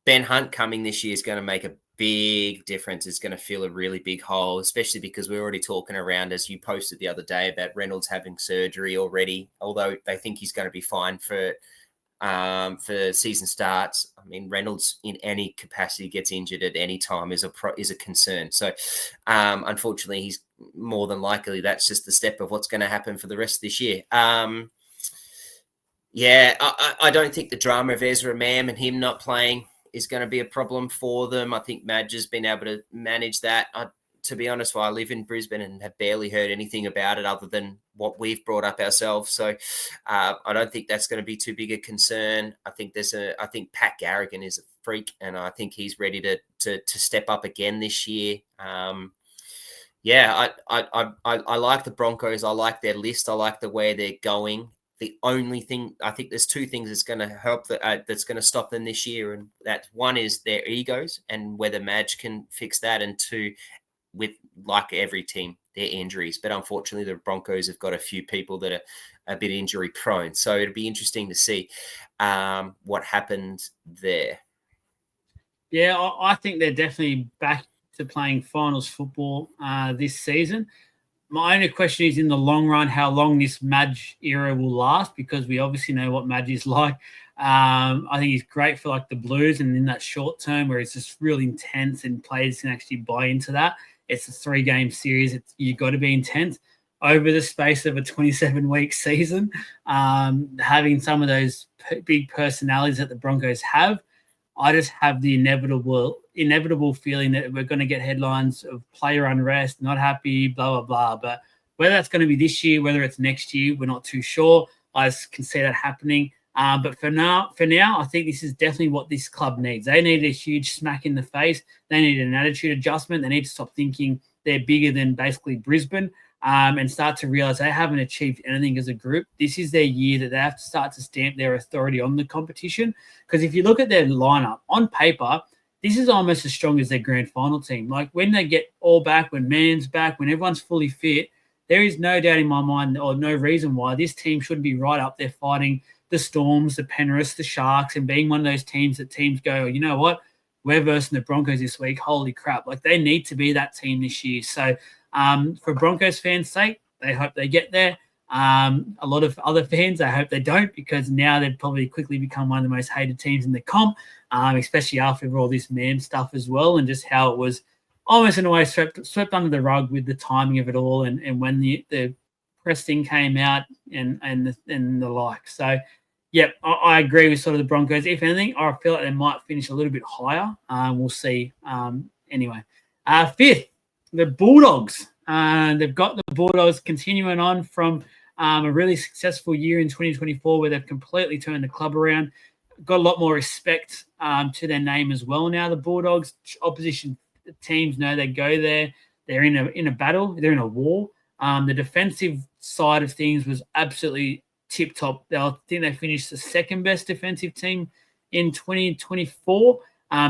Ben Hunt coming this year is going to make a big difference. It's going to fill a really big hole, especially because we're already talking around, as you posted the other day, about Reynolds having surgery already, although they think he's going to be fine for season starts. I mean, Reynolds in any capacity gets injured at any time is a concern. So unfortunately, he's more than likely that's just the step of what's going to happen for the rest of this year. Yeah, I don't think the drama of Ezra Mam and him not playing is going to be a problem for them. I think Madge has been able to manage that. To be honest, I live in Brisbane and have barely heard anything about it other than what we've brought up ourselves. So I don't think that's going to be too big a concern. I think Pat Garrigan is a freak, and I think he's ready to step up again this year. Yeah, I like the Broncos. I like their list. I like the way they're going. The only thing, I think there's 2 things that's going to help that's going to stop them this year, and that one is their egos and whether Madge can fix that, and 2, with, like every team, their injuries. But unfortunately, the Broncos have got a few people that are a bit injury prone. So it'll be interesting to see what happens there. Yeah, I think they're definitely back to playing finals football this season. My only question is, in the long run, how long this Madge era will last, because we obviously know what Madge is like. I think he's great for like the Blues, and in that short term where it's just real intense and players can actually buy into that. It's a 3-game series. You've got to be intense over the space of a 27-week season. Having some of those big personalities that the Broncos have, I just have the inevitable feeling that we're going to get headlines of player unrest, not happy, blah, blah, blah. But whether that's going to be this year, whether it's next year, we're not too sure. I just can see that happening. But for now, I think this is definitely what this club needs. They need a huge smack in the face. They need an attitude adjustment. They need to stop thinking they're bigger than basically Brisbane and start to realize they haven't achieved anything as a group. This is their year that they have to start to stamp their authority on the competition. Because if you look at their lineup, on paper, this is almost as strong as their grand final team. Like when they get all back, when Mann's back, when everyone's fully fit, there is no doubt in my mind or no reason why this team shouldn't be right up there fighting the Storms, the Penriths, the Sharks, and being one of those teams that teams go, you know what, we're versing the Broncos this week. Holy crap. Like they need to be that team this year. So for Broncos fans' sake, they hope they get there. A lot of other fans, I hope they don't, because now they've probably quickly become one of the most hated teams in the comp, especially after all this man stuff as well, and just how it was almost in a way swept under the rug with the timing of it all, and when the press thing came out and the like. So Yep, I agree with sort of the Broncos. If anything, I feel like they might finish a little bit higher. We'll see. Anyway, fifth, the Bulldogs. They've got the Bulldogs continuing on from a really successful year in 2024 where they've completely turned the club around. Got a lot more respect to their name as well now. The Bulldogs, opposition teams know they go there. They're in a battle. They're in a war. The defensive side of things was absolutely tip top. I think they finished the second best defensive team in 2024.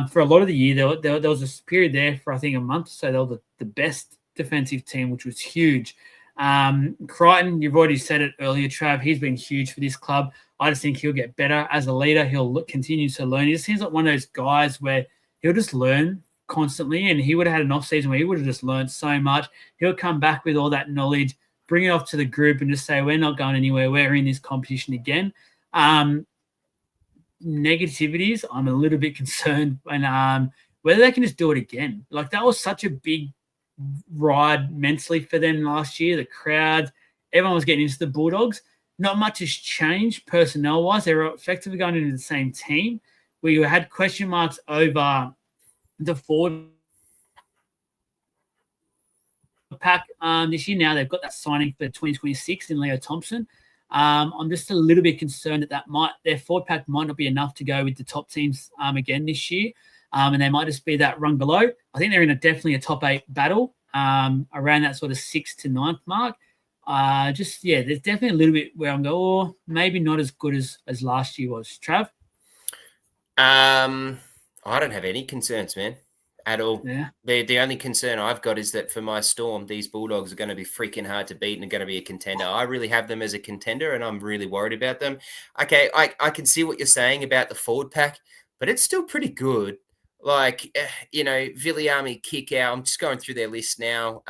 For a lot of the year, there was a period there for I think a month, so they were the best defensive team, which was huge. Crichton, you've already said it earlier, Trav. He's been huge for this club. I just think he'll get better as a leader. He'll continue to learn. He just seems like one of those guys where he'll just learn constantly, and he would have had an off season where he would have just learned so much. He'll come back with all that knowledge, bring it off to the group and just say, we're not going anywhere. We're in this competition again. Negativities, I'm a little bit concerned when whether they can just do it again. Like that was such a big ride mentally for them last year. The crowd, everyone was getting into the Bulldogs. Not much has changed personnel-wise. They were effectively going into the same team. We had question marks over the forward pack this year. Now they've got that signing for 2026 in Leo Thompson. I'm just a little bit concerned that their forward pack might not be enough to go with the top teams again this year, and they might just be that rung below. I think they're in definitely a top 8 battle around that sort of 6th to 9th mark. There's definitely a little bit where I'm going, oh, maybe not as good as last year was. Trav? I don't have any concerns, man, at all. Yeah. The only concern I've got is that for my Storm, these Bulldogs are going to be freaking hard to beat and are going to be a contender. I really have them as a contender, and I'm really worried about them. Okay, I can see what you're saying about the forward pack, but it's still pretty good. Like, Viliami, kick out. I'm just going through their list now.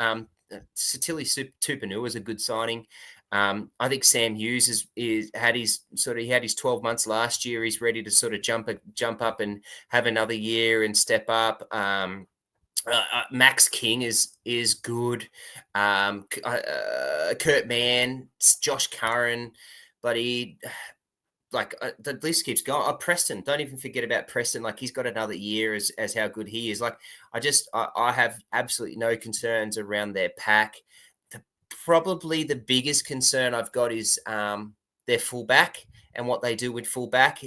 Satili Tupanua is a good signing. I think Sam Hughes had his 12 months last year. He's ready to sort of jump up and have another year and step up. Max King is good. Kurt Mann, Josh Curran, but the list keeps going. Preston, don't even forget about Preston. Like he's got another year as how good he is. Like I have absolutely no concerns around their pack. Probably the biggest concern I've got is their fullback and what they do with fullback.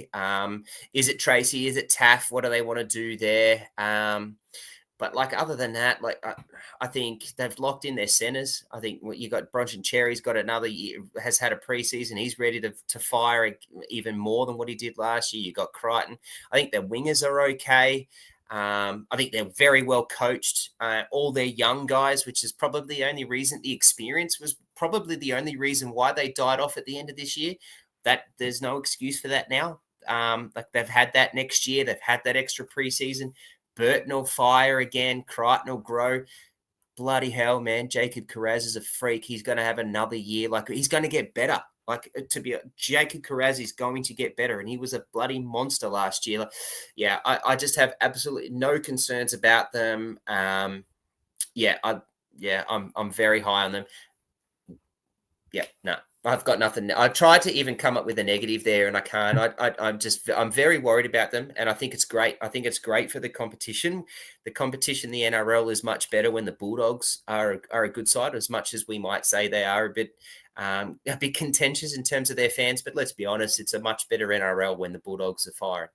Is it Tracy? Is it Taff? What do they want to do there? But other than that, I think they've locked in their centers. I think you got Bronson Cherry's got another year, has had a preseason. He's ready to fire even more than what he did last year. You got Crichton. I think their wingers are okay. I think they're very well coached. All their young guys, which is probably the only reason, the experience was probably the only reason why they died off at the end of this year. That there's no excuse for that now. They've had that next year. They've had that extra preseason. Burton will fire again. Crichton will grow. Bloody hell, man. Jacob Carraz is a freak. He's going to have another year. He's going to get better. Jacob Carraz is going to get better, and he was a bloody monster last year. I just have absolutely no concerns about them. I'm very high on them. Yeah, no. I've got nothing. I tried to even come up with a negative there, and I can't. I'm very worried about them, and I think it's great. I think it's great for the competition. The competition, the NRL is much better when the Bulldogs are a good side, as much as we might say they are a bit contentious in terms of their fans. But let's be honest, it's a much better NRL when the Bulldogs are firing.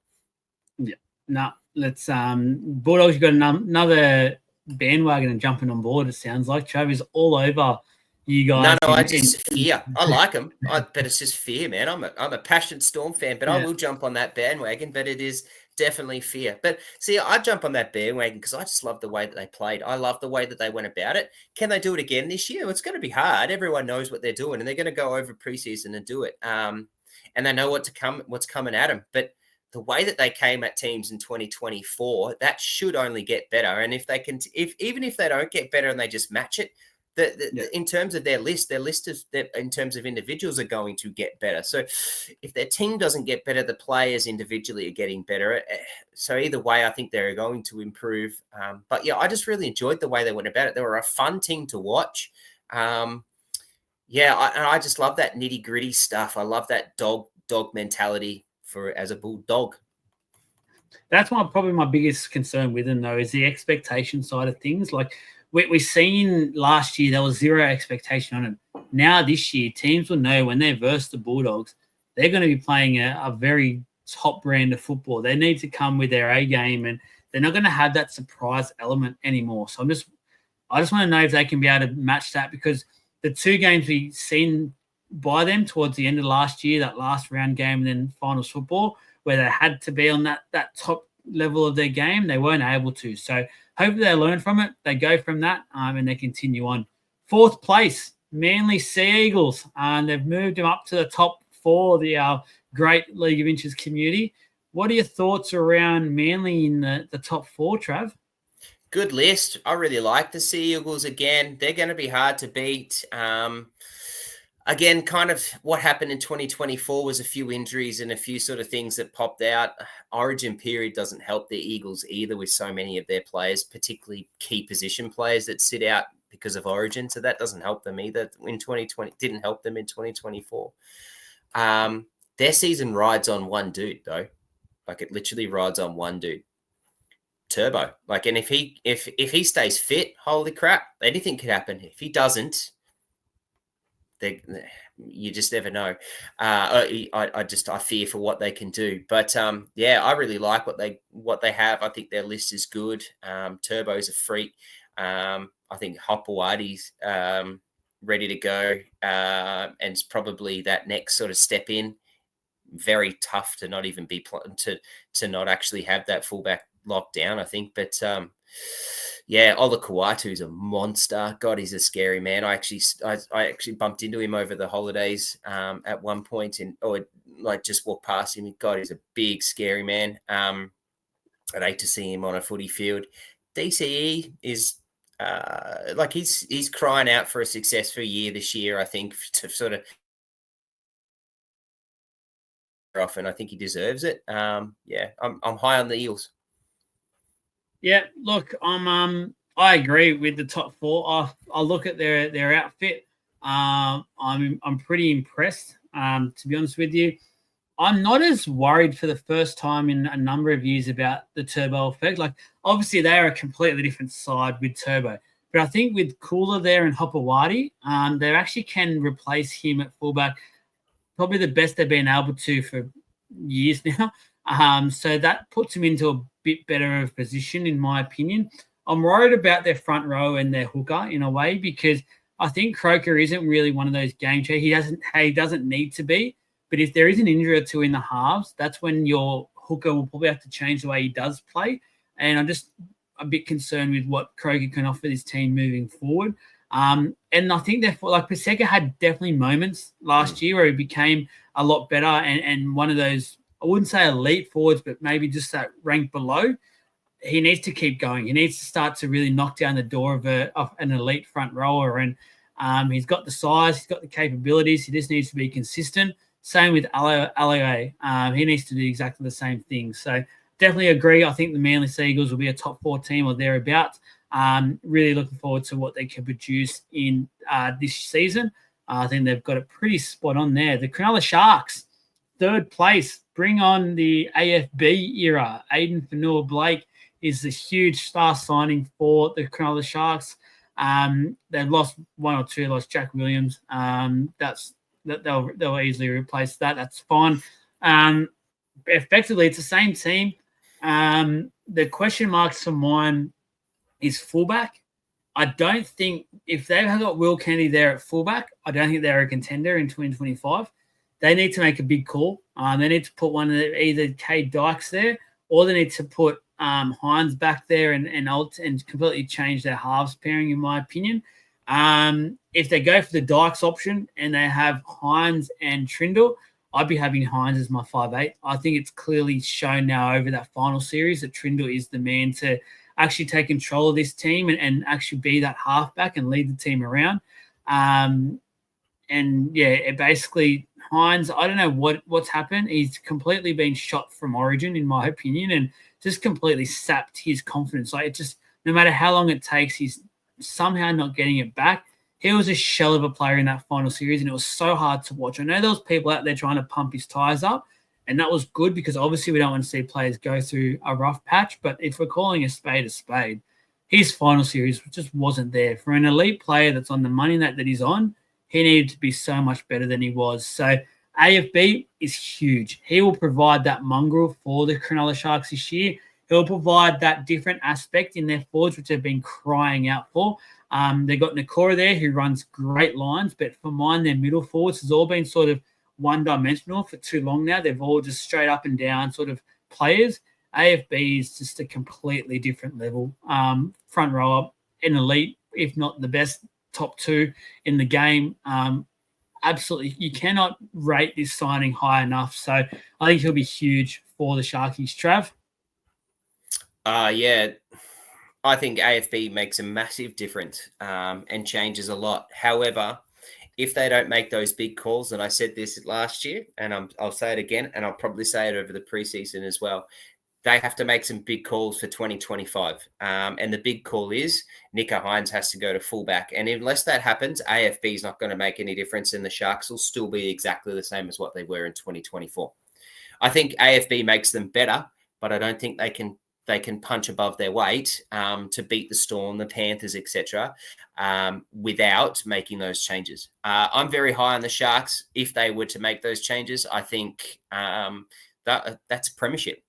Yeah. No, let's Bulldogs got another bandwagon and jumping on board. It sounds like Travis all over. You guys. No, I just fear. I like them, but it's just fear, man. I'm a passionate Storm fan, but I will jump on that bandwagon. But it is definitely fear. But see, I jump on that bandwagon because I just love the way that they played. I love the way that they went about it. Can they do it again this year? It's going to be hard. Everyone knows what they're doing, and they're going to go over preseason and do it. And they know what's coming at them. But the way that they came at teams in 2024, that should only get better. And if even if they don't get better and they just match it. In terms of their list is in terms of individuals are going to get better. So if their team doesn't get better, the players individually are getting better. So either way, I think they're going to improve. But yeah, I just really enjoyed the way they went about it. They were a fun team to watch. I just love that nitty gritty stuff. I love that dog dog mentality as a bulldog. That's probably my biggest concern with them, though, is the expectation side of things. Like we seen last year, there was zero expectation on them. Now this year, teams will know when they verse the Bulldogs, they're going to be playing a very top brand of football. They need to come with their A game, and they're not going to have that surprise element anymore. So I just want to know if they can be able to match that, because the two games we've seen by them towards the end of last year, that last round game and then finals football, where they had to be on that top level of their game, they weren't able to. So hopefully they learn from it. They go from that and they continue on. Fourth place, Manly Sea Eagles. They've moved them up to the top four of the great League of Inches community. What are your thoughts around Manly in the top four, Trav? Good list. I really like the Sea Eagles again. They're going to be hard to beat. Again, kind of what happened in 2024 was a few injuries and a few sort of things that popped out. Origin period doesn't help the Eagles either, with so many of their players, particularly key position players that sit out because of Origin. So that doesn't help them either. In 2020, didn't help them in 2024. Their season rides on one dude, though. Like, it literally rides on one dude. Turbo. Like, and if he stays fit, holy crap, anything could happen. If he doesn't, you just never know. I fear for what they can do. But I really like what they have. I think their list is good. Turbo's a freak. I think Hopewadi's ready to go, and it's probably that next sort of step in. Very tough to not even be to not actually have that fullback locked down, I think. But Ola Kawatu's a monster. God, he's a scary man. I actually bumped into him over the holidays at one point, just walked past him. God, he's a big, scary man. I'd hate to see him on a footy field. DCE is he's crying out for a successful year this year, I think, to sort of off, and I think he deserves it. I'm high on the Eels. Yeah, look, I agree with the top four. I look at their outfit. I'm pretty impressed. To be honest with you, I'm not as worried for the first time in a number of years about the Turbo effect. Like, obviously they are a completely different side with Turbo, but I think with Cooler there and Hopewadi, they actually can replace him at fullback. Probably the best they've been able to for years now. So that puts him into a bit better of a position, in my opinion. I'm worried about their front row and their hooker in a way, because I think Croker isn't really one of those game changers. He doesn't need to be. But if there is an injury or two in the halves, that's when your hooker will probably have to change the way he does play. And I'm just a bit concerned with what Croker can offer this team moving forward. And I think therefore, like, Paseka had definitely moments last year where he became a lot better and one of those, I wouldn't say elite forwards, but maybe just that rank below. He needs to keep going. He needs to start to really knock down the door of an elite front rower. And he's got the size, he's got the capabilities. He just needs to be consistent. Same with LOI. He needs to do exactly the same thing. So definitely agree. I think the Manly Sea Eagles will be a top four team or thereabouts. Really looking forward to what they can produce in this season. I think they've got it pretty spot on there. The Cronulla Sharks, third place. Bring on the AFB era. Aiden Fanua-Blake is the huge star signing for the Cronulla Sharks. They've lost one or two. Lost Jack Williams. They'll easily replace that. That's fine. Effectively, it's the same team. The question marks for mine is fullback. I don't think, if they've got Will Kennedy there at fullback, I don't think they're a contender in 2025. They need to make a big call. They need to put one of either Cade Dykes there, or they need to put Hines back there and completely change their halves pairing, in my opinion. If they go for the Dykes option and they have Hines and Trindle, I'd be having Hines as my 5'8". I think it's clearly shown now over that final series that Trindle is the man to actually take control of this team and actually be that halfback and lead the team around. Basically Hines, I don't know what's happened. He's completely been shot from Origin, in my opinion, and just completely sapped his confidence. Like, it just, no matter how long it takes, he's somehow not getting it back. He was a shell of a player in that final series, and it was so hard to watch. I know there was people out there trying to pump his tires up, and that was good because obviously we don't want to see players go through a rough patch. But if we're calling a spade, his final series just wasn't there. For an elite player that's on the money that he's on, he needed to be so much better than he was. So AFB is huge. He will provide that mongrel for the Cronulla Sharks this year. He'll provide that different aspect in their forwards, which they've been crying out for. They've got Nakora there who runs great lines, but for mine, their middle forwards has all been sort of one-dimensional for too long now. They've all just straight up and down sort of players. AFB is just a completely different level. Front rower, an elite, if not the best top two in the game. Absolutely, you cannot rate this signing high enough. So I think he'll be huge for the Sharkies. Trav? Yeah, I think AFB makes a massive difference and changes a lot. However, if they don't make those big calls, and I said this last year, and I'll say it again, and I'll probably say it over the preseason as well, they have to make some big calls for 2025. And the big call is Nico Hines has to go to fullback. And unless that happens, AFB is not going to make any difference, and the Sharks will still be exactly the same as what they were in 2024. I think AFB makes them better, but I don't think they can punch above their weight to beat the Storm, the Panthers, etc., without making those changes. I'm very high on the Sharks. If they were to make those changes, I think that's a premiership.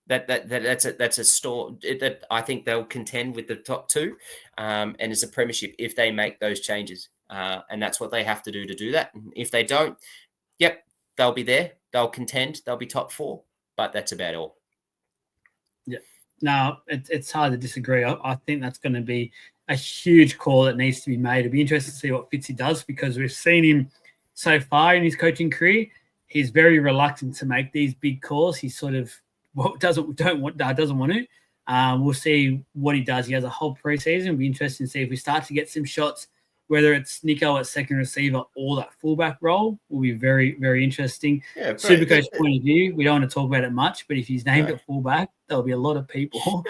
That's a store that I think they'll contend with the top two, and it's a premiership if they make those changes. And that's what they have to do that. If they don't, they'll be there. They'll contend. They'll be top four, but that's about all. Yeah, no, it's hard to disagree. I think that's going to be a huge call that needs to be made. It'll be interesting to see what Fitzy does because we've seen him so far in his coaching career. He's very reluctant to make these big calls. He sort of doesn't want to. We'll see what he does. He has a whole preseason. It'll be interesting to see if we start to get some shots, whether it's Nico at second receiver or that fullback role, will be very, very interesting. Yeah, Supercoach point of view, we don't want to talk about it much, but if he's named at fullback, there'll be a lot of people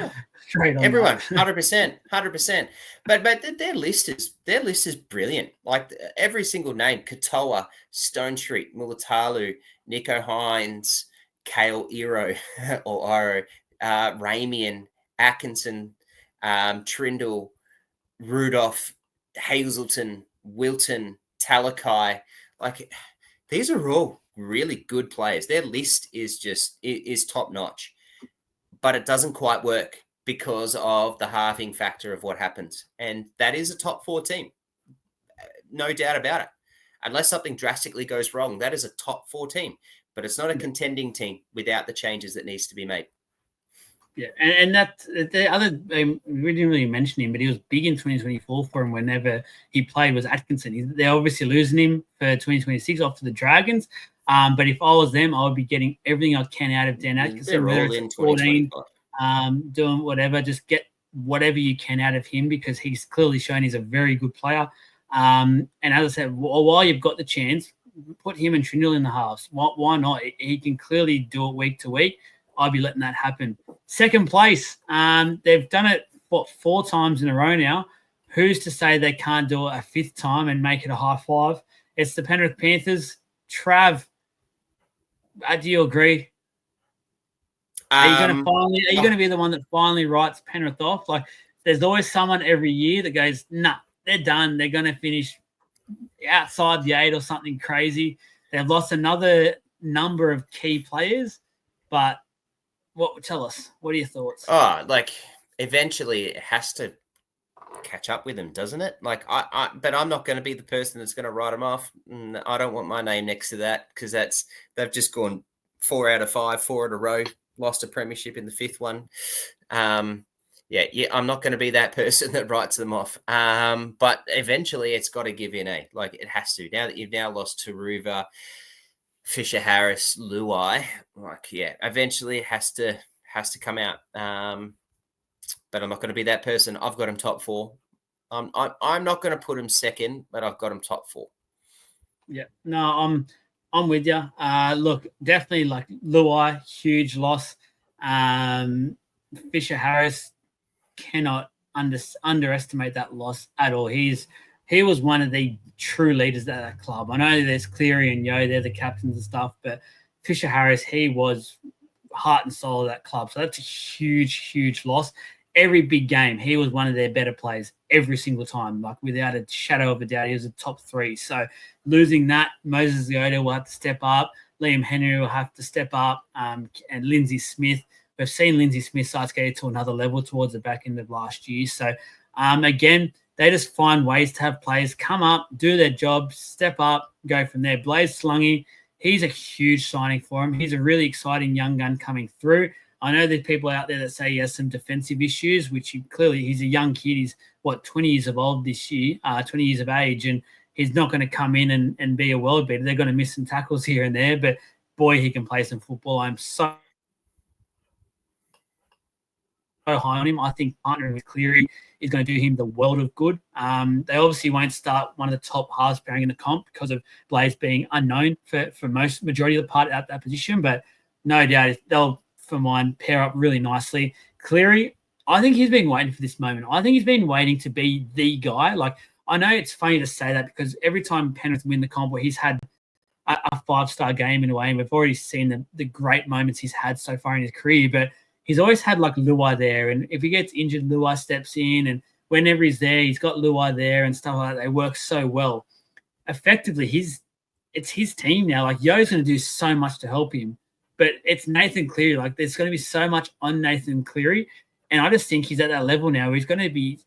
straight on. Everyone, 100%. But their list is brilliant. Like every single name: Katoa, Stone Street, Mulatalu, Nico Hines, Kale Iro or Iro, Ramian, Atkinson, Trindle, Rudolph, Hazelton, Wilton, Talakai. Like these are all really good players. Their list is top notch, but it doesn't quite work because of the halving factor of what happens. And that is a top four team. No doubt about it. Unless something drastically goes wrong, that is a top four team. But it's not a contending team without the changes that needs to be made. Yeah, and that the other we didn't really mention him, but he was big in 2024 for him whenever he played was Atkinson. They're obviously losing him for 2026 off to the Dragons. But if I was them, I would be getting everything I can out of Dan Atkinson, whether it's 14, doing whatever, just get whatever you can out of him because he's clearly shown he's a very good player. And as I said, while you've got the chance, put him and Trindle in the halves. Why not? He can clearly do it week to week. I'd be letting that happen. Second place, they've done it, 4 times in a row now. Who's to say they can't do it a 5th time and make it a high five? It's the Penrith Panthers. Trav, do you agree? Are you going to be the one that finally writes Penrith off? Like, there's always someone every year that goes, nah, they're done. They're going to finish outside the 8 or something crazy. They've lost another number of key players, but tell us, what are your thoughts? Like eventually it has to catch up with them, doesn't it? Like but I'm not going to be the person that's going to write them off. I don't want my name next to that because they've just gone 4 out of 5, 4 in a row, lost a premiership in the 5th one. I'm not going to be that person that writes them off. But eventually it's got to give in, like it has to. Now that you've now lost to Ruva, Fisher Harris, LOI, eventually it has to come out. But I'm not going to be that person. I've got him top 4. I'm not going to put him second, but I've got him top 4. Yeah, no, I'm with you. Look, definitely like LOI, huge loss. Fisher Harris cannot underestimate that loss at all. He's he was one of the true leaders of that club. I know there's Cleary and Yo, they're the captains and stuff, but Fisher Harris, he was heart and soul of that club. So that's a huge, huge loss. Every big game, he was one of their better players every single time, like without a shadow of a doubt. He was a top 3. So losing that, Moses Leota will have to step up. Liam Henry will have to step up, and Lindsay Smith. We've seen Lindsay Smith start to get to another level towards the back end of last year. So, again, they just find ways to have players come up, do their job, step up, go from there. Blaze Slungy, he's a huge signing for him. He's a really exciting young gun coming through. I know there's people out there that say he has some defensive issues, which he's a young kid. He's, 20 years of old this year, 20 years of age, and he's not going to come in and be a world beater. They're going to miss some tackles here and there, but boy, he can play some football. I'm so high on him. I think partnering with Cleary is going to do him the world of good. They obviously won't start one of the top halves pairing in the comp because of Blaze being unknown for majority of the part at that position, but no doubt they'll, for mine, pair up really nicely. Cleary, I think he's been waiting for this moment. I think he's been waiting to be the guy. Like, I know it's funny to say that because every time Penrith win the comp where he's had a 5-star game in a way, and we've already seen the great moments he's had so far in his career, but he's always had like Luai there, and if he gets injured, Luai steps in, and whenever he's there, he's got Luai there and stuff like that. They work so well. Effectively, it's his team now. Like, Yo's going to do so much to help him, but it's Nathan Cleary. Like, there's going to be so much on Nathan Cleary, and I just think he's at that level now where he's going to be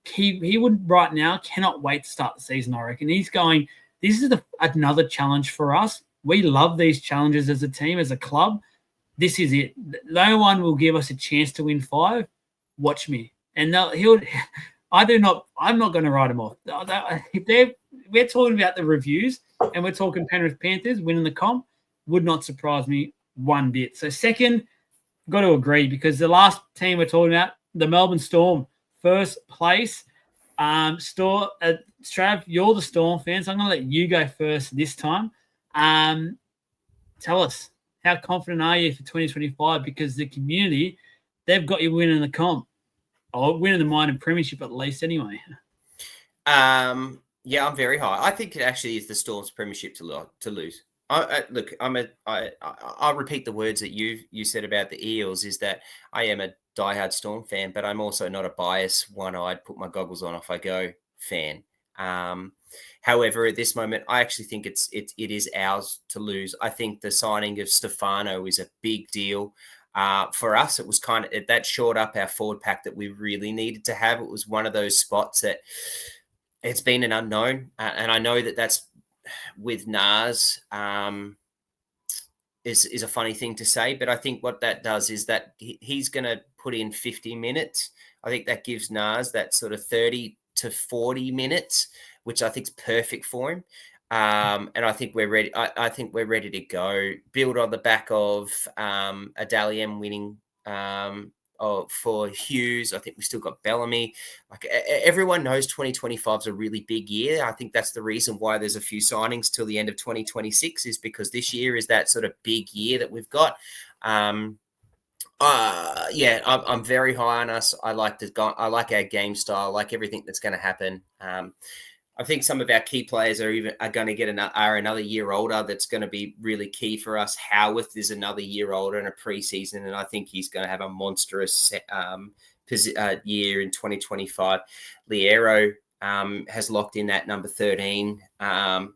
he would right now cannot wait to start the season, I reckon. He's going, this is another challenge for us. We love these challenges as a team, as a club. This is it. No one will give us a chance to win 5. Watch me. And I'm not going to write them off. If we're talking about the reviews and we're talking Penrith Panthers winning the comp, would not surprise me one bit. So second, got to agree, because the last team we're talking about, the Melbourne Storm, first place. Trav, you're the Storm fan, so I'm going to let you go first this time. Tell us, how confident are you for 2025? Because the community, they've got you winning the comp, or winning the minor premiership at least anyway. Yeah, I'm very high. I think it actually is the Storm's premiership to lose. Look, I'll repeat the words that you said about the Eels, is that I am a diehard Storm fan, but I'm also not a biased, one-eyed, put my goggles on, off I go fan. However, at this moment, I actually think it is ours to lose. I think the signing of Stefano is a big deal. For us, it was kind of that shored up our forward pack that we really needed to have. It was one of those spots that it's been an unknown, and I know that's with Nas is a funny thing to say, but I think what that does is that he's going to put in 50 minutes. I think that gives Nas that sort of 30 to 40 minutes, which I think is perfect for him. And I think we're ready. I think we're ready to go. Build on the back of a Dally M winning for Hughes. I think we still got Bellamy. Like, everyone knows 2025 is a really big year. I think that's the reason why there's a few signings till the end of 2026, is because this year is that sort of big year that we've got. I'm very high on us. I like our game style. I like everything that's going to happen. I think some of our key players are going to get another year older. That's going to be really key for us. Howarth is another year older in a preseason, and I think he's going to have a monstrous year in 2025. Liero has locked in that number 13.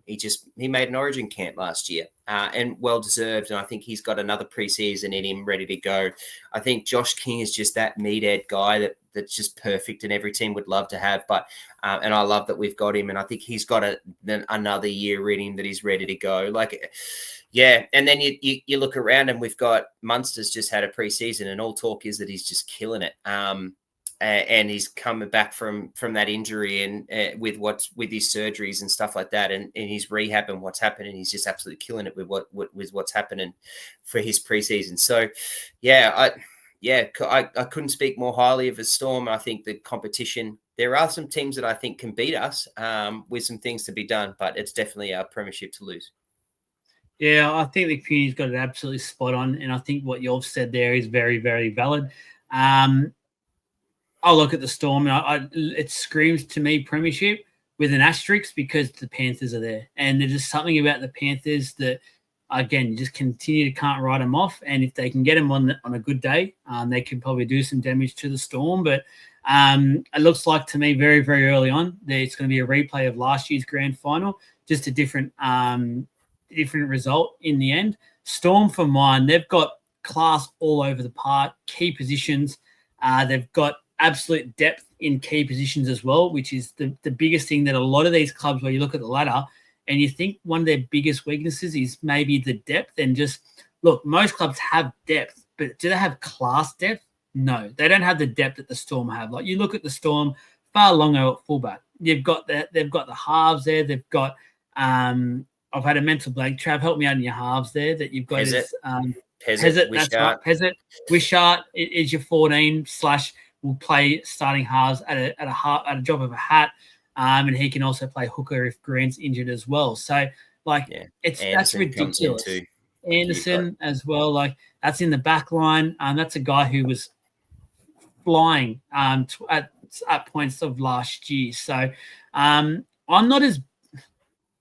He made an Origin camp last year, and well deserved. And I think he's got another preseason in him, ready to go. I think Josh King is just that meathead guy that's just perfect, and every team would love to have. But and I love that we've got him, and I think he's got another year in him that he's ready to go. Yeah. And then you look around, and we've got Munster's just had a preseason, and all talk is that he's just killing it. And he's coming back from that injury, and with his surgeries and stuff like that, and his rehab and what's happening, he's just absolutely killing it with what's happening for his preseason. So, I couldn't speak more highly of a Storm. I think the competition, there are some teams that I think can beat us with some things to be done, but it's definitely our premiership to lose. Yeah, I think the community's got it absolutely spot on, and I think what you've said there is very, very valid. I look at the Storm, and it screams to me premiership. with an asterisk because the Panthers are there. And there's just something about the Panthers that, again, you just can't write them off. And if they can get them on a good day, they can probably do some damage to the Storm. But it looks like to me very, very early on that it's going to be a replay of last year's grand final, just a different result in the end. Storm for mine, they've got class all over the park, key positions. They've got absolute depth in key positions as well, which is the biggest thing that a lot of these clubs, where you look at the ladder and you think one of their biggest weaknesses is maybe the depth. And just look, most clubs have depth, but do they have class depth? No, they don't have the depth that the Storm have. Like you look at the Storm, far longer at fullback. They've got the halves there. They've got I've had a mental blank. Trav, help me out in your halves there. That you've got Pezzett, that's right. Pezzett, Wishart is your 14 / will play starting halves at a drop of a hat, and he can also play hooker if Grant's injured as well. So that's ridiculous. Anderson as well, like that's in the back line. That's a guy who was flying at points of last year. So I'm not as,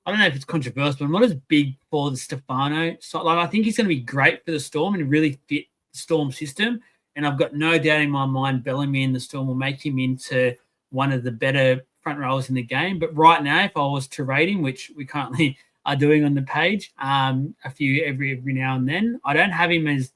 I don't know if it's controversial, but I'm not as big for the Stefano. So like I think he's going to be great for the Storm and really fit the Storm system. And I've got no doubt in my mind Bellamy and the Storm will make him into one of the better front rowers in the game. But right now, if I was to rate him, which we currently are doing on the page, a few every now and then, I don't have him as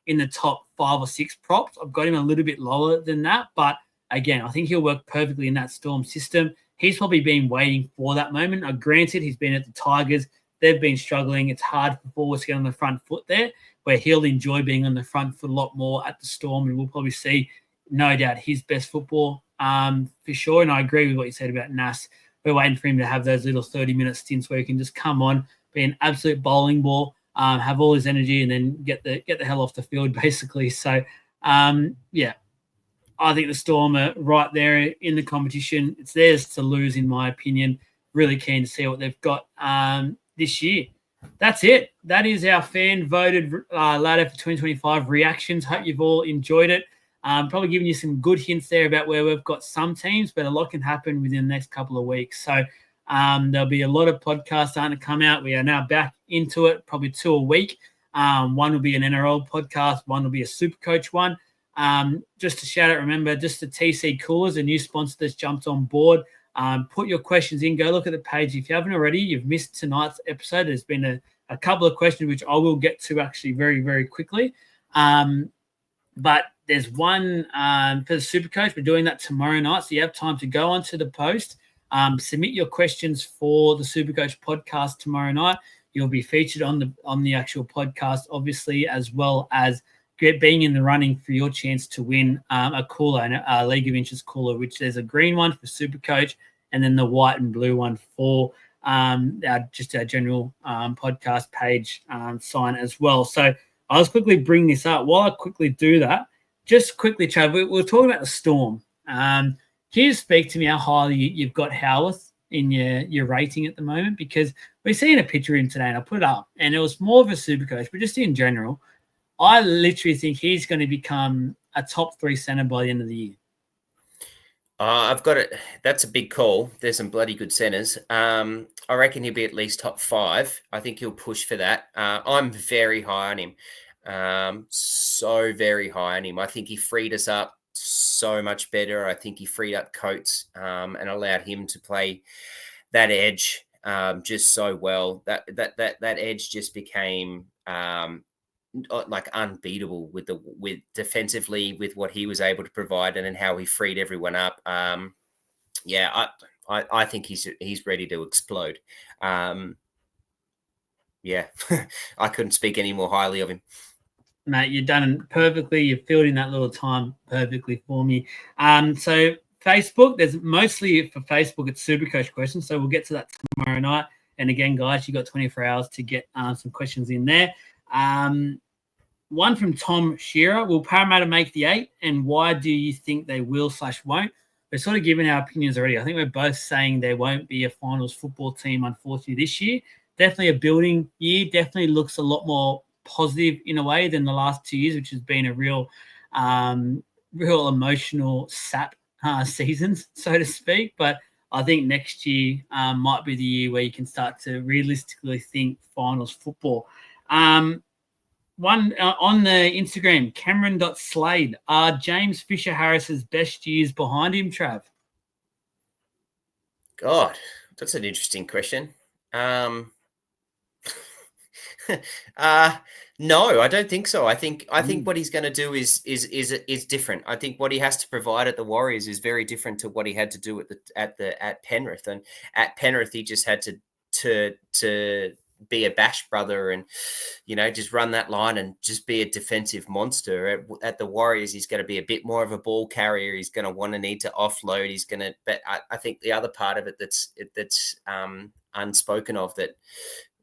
in the top 5 or 6 props. I've got him a little bit lower than that. But again, I think he'll work perfectly in that Storm system. He's probably been waiting for that moment. Granted, he's been at the Tigers. They've been struggling. It's hard for forwards to get on the front foot there, where he'll enjoy being on the front foot a lot more at the Storm, and we'll probably see, no doubt, his best football for sure. And I agree with what you said about Nas. We're waiting for him to have those little 30-minute stints where he can just come on, be an absolute bowling ball, have all his energy, and then get the hell off the field, basically. So, I think the Storm are right there in the competition. It's theirs to lose, in my opinion. Really keen to see what they've got this year. That's it. That is our fan-voted ladder for 2025 reactions. Hope you've all enjoyed it. Probably giving you some good hints there about where we've got some teams, but a lot can happen within the next couple of weeks. So there'll be a lot of podcasts starting to come out. We are now back into it, probably 2 a week. One will be an NRL podcast. One will be a Supercoach one. Just to shout out, remember, just the TC Coolers, a new sponsor that's jumped on board. Put your questions in. Go look at the page. If you haven't already, you've missed tonight's episode. There's been a couple of questions which I will get to actually very, very quickly. But there's one for the Supercoach. We're doing that tomorrow night, so you have time to go onto the post, submit your questions for the Supercoach podcast tomorrow night. You'll be featured on the actual podcast, obviously, as well as being in the running for your chance to win a cooler, a League of Inches cooler, which there's a green one for Supercoach and then the white and blue one for our general podcast page sign as well. So I'll just quickly bring this up. While I quickly do that, just quickly, Trav, we're talking about the Storm. Can you speak to me how highly you've got Howarth in your rating at the moment? Because we're seeing a picture of him today, and I put it up, and it was more of a Supercoach, but just in general, I literally think he's going to become a top 3 centre by the end of the year. I've got it. That's a big call. There's some bloody good centres. I reckon he'll be at least top 5. I think he'll push for that. I'm very high on him. So very high on him. I think he freed us up so much better. I think he freed up Coates and allowed him to play that edge just so well. That edge just became like unbeatable with defensively, with what he was able to provide and then how he freed everyone up. I think he's ready to explode. I couldn't speak any more highly of him. Mate, you've done it perfectly. You've filled in that little time perfectly for me. So Facebook, there's mostly for Facebook, it's Supercoach questions. So we'll get to that tomorrow night. And again, guys, you got 24 hours to get some questions in there. One from Tom Shearer. Will Parramatta make the 8? And why do you think they will/won't? We're sort of giving our opinions already. I think we're both saying there won't be a finals football team, unfortunately, this year. Definitely a building year. Definitely looks a lot more positive in a way than the last 2 years, which has been a real emotional sap seasons, so to speak. But I think next year might be the year where you can start to realistically think finals football. One on the Instagram, Cameron.Slade. Are James Fisher-Harris's best years behind him, Trav? God, that's an interesting question. No, I don't think so. I think what he's going to do is different. I think what he has to provide at the Warriors is very different to what he had to do at Penrith. And at Penrith, he just had to be a bash brother and, you know, just run that line and just be a defensive monster. At the Warriors, he's going to be a bit more of a ball carrier. He's going to want to need to offload. He's going to, but I think the other part of it that's unspoken of that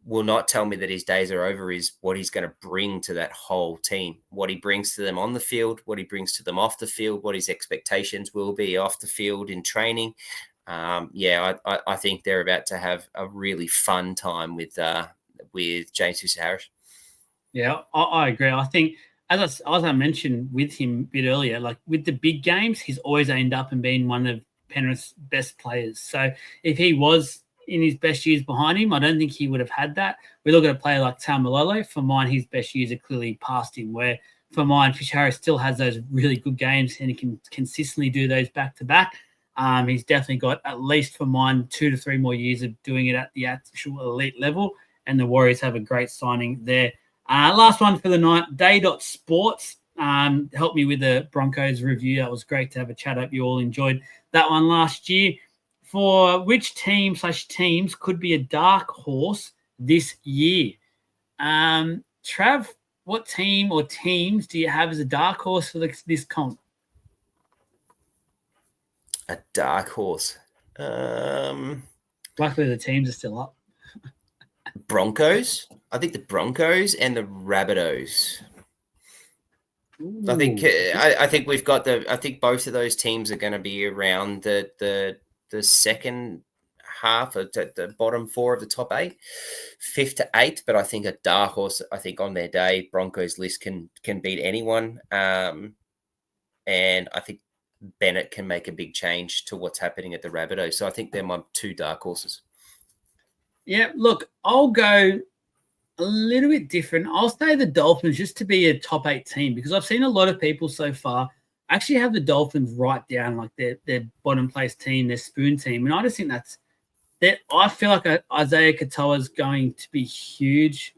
will not tell me that his days are over is what he's going to bring to that whole team, what he brings to them on the field, what he brings to them off the field, what his expectations will be off the field in training. I think they're about to have a really fun time with James Fisher-Harris. Yeah, I agree. I think, as I mentioned with him a bit earlier, like with the big games, he's always aimed up and been one of Penrith's best players. So if he was in his best years behind him, I don't think he would have had that. We look at a player like Taumalolo. For mine, his best years are clearly past him, where for mine, Fisher-Harris still has those really good games and he can consistently do those back-to-back. He's definitely got, at least for mine, 2 to 3 more years of doing it at the actual elite level, and the Warriors have a great signing there. Last one for the night, Day.Sports. Helped me with the Broncos review. That was great to have a chat. Hope you all enjoyed that one last year. For which teams could be a dark horse this year? Trav, what team or teams do you have as a dark horse for this comp? A dark horse. Luckily, the teams are still up. Broncos. I think the Broncos and the Rabbitohs. Ooh. I think we've got I think both of those teams are going to be around the second half of the bottom 4 of the top 8, 5th to 8th. But I think a dark horse, I think on their day, Broncos list can beat anyone. And I think Bennett can make a big change to what's happening at the Rabbitohs. So I think they're my 2 dark horses. Yeah, look, I'll go a little bit different. I'll say the Dolphins just to be a top 8 team, because I've seen a lot of people so far actually have the Dolphins right down like their bottom place team, their spoon team. And I just think I feel like Isaiah Katoa is going to be huge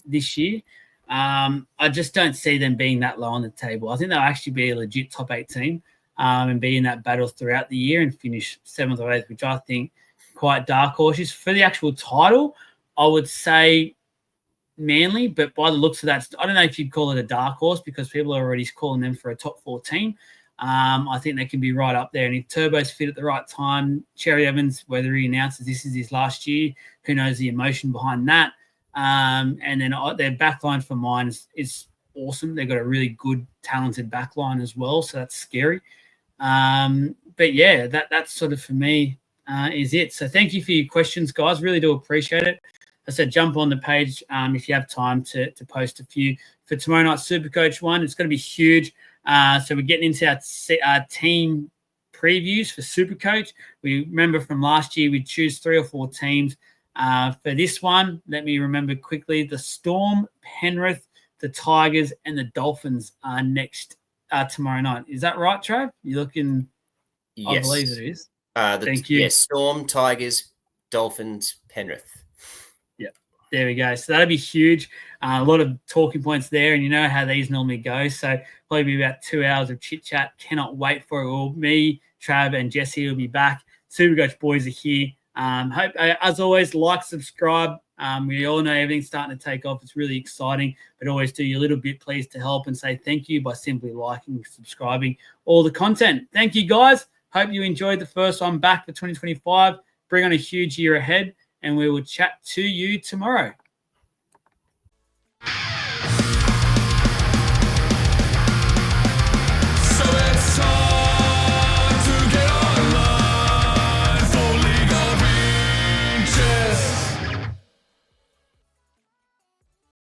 this year. I just don't see them being that low on the table. I think they'll actually be a legit top 8 team and be in that battle throughout the year and finish 7th or 8th, which I think quite dark horses. For the actual title, I would say Manly, but by the looks of that, I don't know if you'd call it a dark horse because people are already calling them for a top 14. I think they can be right up there. And if Turbo's fit at the right time, Cherry Evans, whether he announces this is his last year, who knows the emotion behind that. And then their backline for mine is awesome. They've got a really good, talented backline as well, so that's scary. But yeah, that's sort of for me is it. So thank you for your questions, guys. Really do appreciate it. I said jump on the page if you have time to post a few for tomorrow night's Supercoach one. It's going to be huge. So we're getting into our team previews for Supercoach. We remember from last year we choose 3 or 4 teams. For this one, let me remember quickly: the Storm, Penrith, the Tigers, and the Dolphins are next tomorrow night. Is that right, Trav? You're looking. Yes. I believe it is. Thank you. Yes, Storm, Tigers, Dolphins, Penrith. There we go. So that'll be huge. A lot of talking points there, and you know how these normally go. So probably be about 2 hours of chit chat. Cannot wait for it all. Me, Trav, and Jesse will be back. Supercoach boys are here. Hope, as always, like, subscribe. We all know everything's starting to take off. It's really exciting, but always do your little bit, please, to help and say thank you by simply liking, subscribing, all the content. Thank you, guys. Hope you enjoyed the first one back for 2025. Bring on a huge year ahead, and we will chat to you tomorrow.